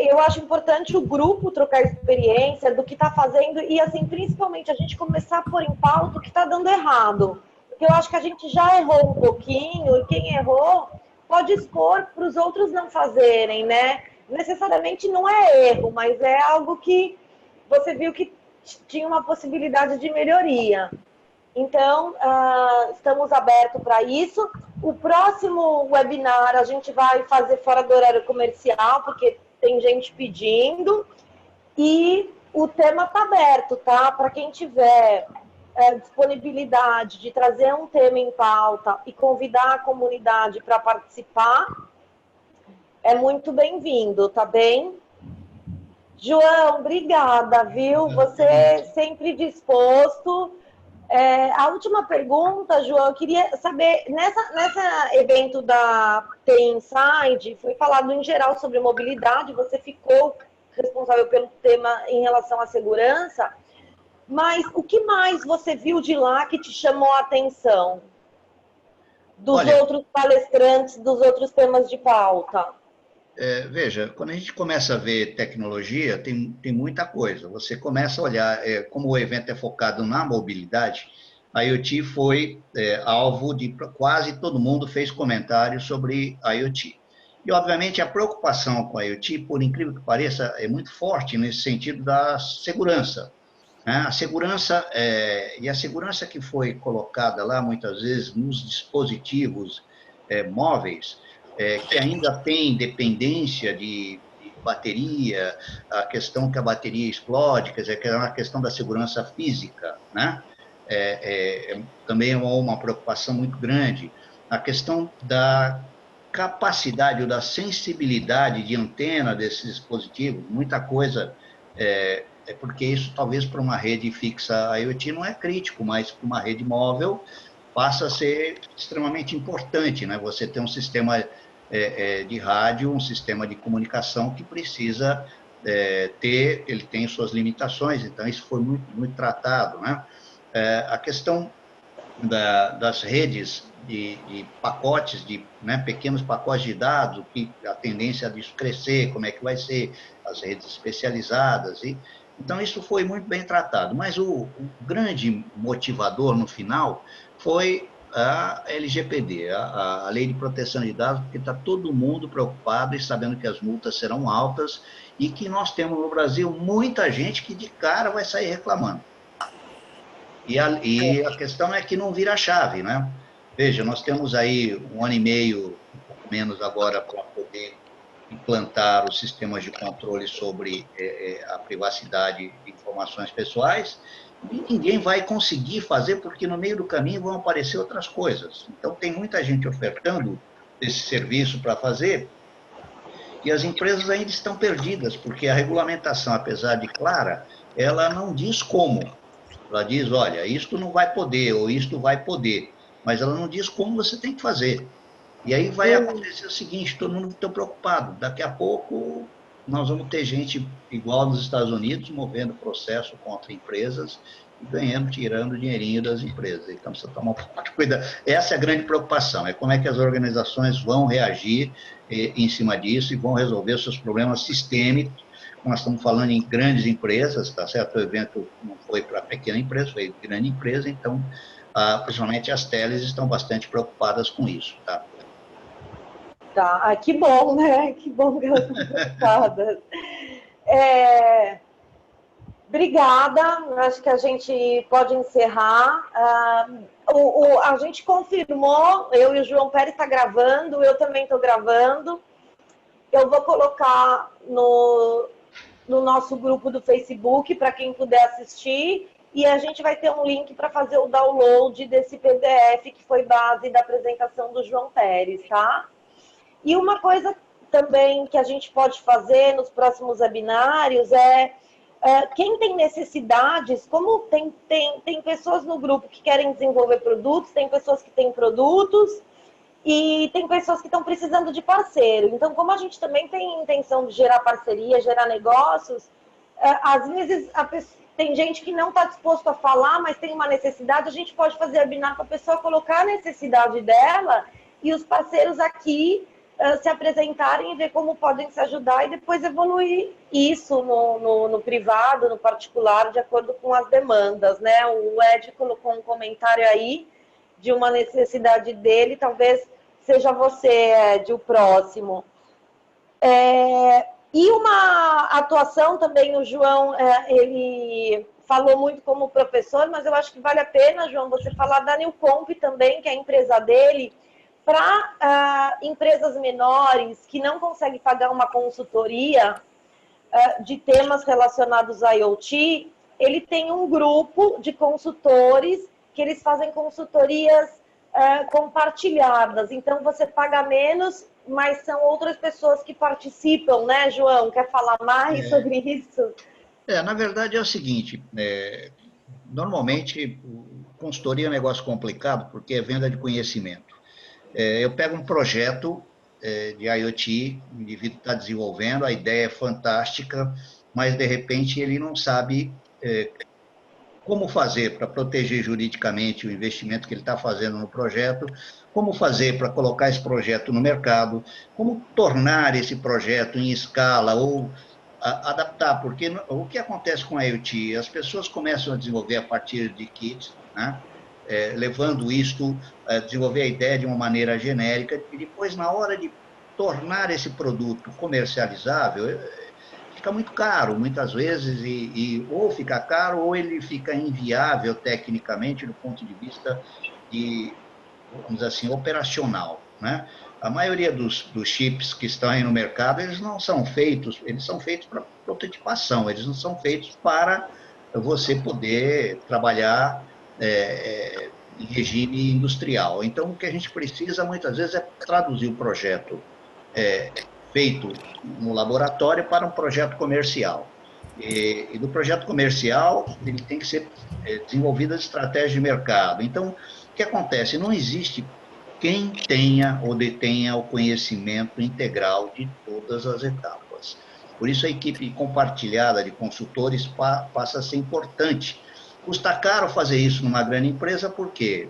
Eu acho importante o grupo trocar experiência do que está fazendo e, assim, principalmente a gente começar a pôr em pauta o que está dando errado. Porque eu acho que a gente já errou um pouquinho e quem errou pode expor para os outros não fazerem, né? Necessariamente não é erro, mas é algo que você viu que tinha uma possibilidade de melhoria. Então, estamos abertos para isso. O próximo webinar a gente vai fazer fora do horário comercial, porque tem gente pedindo. E o tema está aberto, tá? Para quem tiver disponibilidade de trazer um tema em pauta e convidar a comunidade para participar, é muito bem-vindo, tá bem? João, obrigada, viu? Você sempre disposto. A última pergunta, João, eu queria saber, nessa evento da TI Inside, foi falado em geral sobre mobilidade, você ficou responsável pelo tema em relação à segurança, mas o que mais você viu de lá que te chamou a atenção? Dos outros palestrantes, dos outros temas de pauta? Veja, quando a gente começa a ver tecnologia, tem muita coisa. Você começa a olhar, como o evento é focado na mobilidade, a IoT foi alvo de quase todo mundo fez comentários sobre a IoT. E, obviamente, a preocupação com a IoT, por incrível que pareça, é muito forte nesse sentido da segurança. Né? A segurança, e a segurança que foi colocada lá, muitas vezes, nos dispositivos móveis, que ainda tem dependência de bateria, a questão que a bateria explode, quer dizer, que é uma questão da segurança física, né? Também é uma preocupação muito grande. A questão da capacidade ou da sensibilidade de antena desses dispositivos, muita coisa, porque isso talvez para uma rede fixa IoT não é crítico, mas para uma rede móvel passa a ser extremamente importante, né? Você tem um sistema de rádio, um sistema de comunicação que precisa ele tem suas limitações, então isso foi muito tratado, né? A questão das redes de pacotes, né, pequenos pacotes de dados, que a tendência disso crescer, como é que vai ser, as redes especializadas, então isso foi muito bem tratado, mas o grande motivador no final foi a LGPD, a Lei de Proteção de Dados, porque está todo mundo preocupado e sabendo que as multas serão altas e que nós temos no Brasil muita gente que de cara vai sair reclamando. E a questão é que não vira a chave, né? Veja, nós temos aí 1 ano e meio, um pouco menos agora, para poder implantar os sistemas de controle sobre a privacidade de informações pessoais, e ninguém vai conseguir fazer, porque no meio do caminho vão aparecer outras coisas. Então, tem muita gente ofertando esse serviço para fazer, e as empresas ainda estão perdidas, porque a regulamentação, apesar de clara, ela não diz como. Ela diz, olha, isto não vai poder, ou isto vai poder, mas ela não diz como você tem que fazer. E aí vai acontecer o seguinte, todo mundo está preocupado, daqui a pouco nós vamos ter gente igual nos Estados Unidos, movendo processo contra empresas e ganhando, tirando dinheirinho das empresas. Então, precisa tomar um pouco de cuidado. Essa é a grande preocupação, é como é que as organizações vão reagir em cima disso e vão resolver os seus problemas sistêmicos. Nós estamos falando em grandes empresas, tá certo? O evento não foi para pequena empresa, foi grande empresa, então, principalmente as teles estão bastante preocupadas com isso, tá? Tá, que bom, né? Que bom que elas estão preocupadas. Obrigada, acho que a gente pode encerrar. A gente confirmou, eu e o João Pérez está gravando, eu também estou gravando. Eu vou colocar no nosso grupo do Facebook para quem puder assistir, e a gente vai ter um link para fazer o download desse PDF que foi base da apresentação do João Pérez, tá? E uma coisa também que a gente pode fazer nos próximos webinários quem tem necessidades, como tem pessoas no grupo que querem desenvolver produtos, tem pessoas que têm produtos e tem pessoas que estão precisando de parceiro. Então, como a gente também tem intenção de gerar parceria, gerar negócios, às vezes tem gente que não está disposto a falar, mas tem uma necessidade, a gente pode fazer webinar para a pessoa colocar a necessidade dela e os parceiros aqui se apresentarem e ver como podem se ajudar e depois evoluir isso no privado, no particular, de acordo com as demandas, né? O Ed colocou um comentário aí de uma necessidade dele, talvez seja você, Ed, o próximo. E uma atuação também, o João, ele falou muito como professor, mas eu acho que vale a pena, João, você falar da Newcomp também, que é a empresa dele, para empresas menores que não conseguem pagar uma consultoria de temas relacionados a IoT, ele tem um grupo de consultores que eles fazem consultorias compartilhadas. Então, você paga menos, mas são outras pessoas que participam, né, João? Quer falar mais sobre isso? Na verdade é o seguinte, normalmente consultoria é um negócio complicado porque é venda de conhecimento. Eu pego um projeto de IoT, o indivíduo está desenvolvendo, a ideia é fantástica, mas de repente ele não sabe como fazer para proteger juridicamente o investimento que ele está fazendo no projeto, como fazer para colocar esse projeto no mercado, como tornar esse projeto em escala ou adaptar, porque o que acontece com a IoT? As pessoas começam a desenvolver a partir de kits, né? Levando isto, desenvolver a ideia de uma maneira genérica, e depois, na hora de tornar esse produto comercializável, fica muito caro, muitas vezes, ou fica caro, ou ele fica inviável tecnicamente, do ponto de vista vamos dizer assim, operacional, né? A maioria dos chips que estão aí no mercado, eles não são feitos, eles são feitos para prototipação, eles não são feitos para você poder trabalhar em regime industrial. Então, o que a gente precisa, muitas vezes, é traduzir o projeto feito no laboratório para um projeto comercial. E do projeto comercial, ele tem que ser desenvolvida a estratégia de mercado. Então, o que acontece? Não existe quem tenha ou detenha o conhecimento integral de todas as etapas. Por isso, a equipe compartilhada de consultores passa a ser importante. Custa caro fazer isso numa grande empresa, porque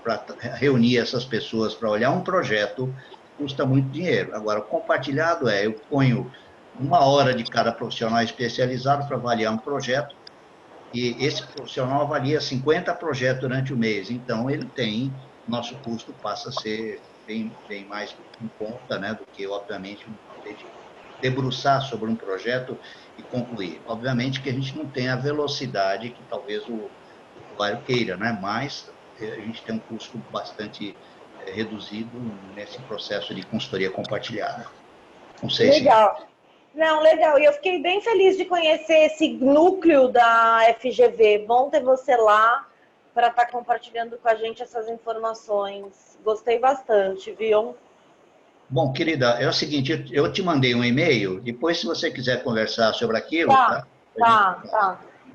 para reunir essas pessoas para olhar um projeto, custa muito dinheiro. Agora, o compartilhado eu ponho 1 hora de cada profissional especializado para avaliar um projeto, e esse profissional avalia 50 projetos durante o mês. Então, nosso custo passa a ser bem mais em conta, né, do que, obviamente, debruçar sobre um projeto e concluir. Obviamente que a gente não tem a velocidade que talvez o usuário queira, né? Mas a gente tem um custo bastante reduzido nesse processo de consultoria compartilhada. Não sei legal. Não, legal. E eu fiquei bem feliz de conhecer esse núcleo da FGV. Bom ter você lá para estar compartilhando com a gente essas informações. Gostei bastante, viu? Bom, querida, é o seguinte, eu te mandei um e-mail, depois se você quiser conversar sobre aquilo... Tá.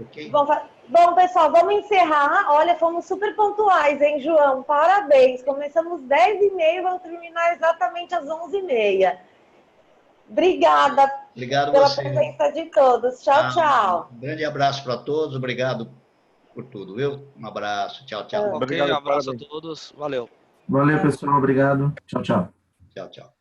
Okay? Bom, pessoal, vamos encerrar. Olha, fomos super pontuais, hein, João? Parabéns. Começamos 10h30 e vamos terminar exatamente às 11h30. Obrigada Obrigado a pela você. presença de todos. Tchau, tchau. Um grande abraço para todos. Obrigado por tudo, viu? Um abraço. Tchau, tchau. Ok, Obrigado, abraço a parabéns. todos. Valeu. Valeu, pessoal. Obrigado. Tchau, tchau. Tchau, tchau.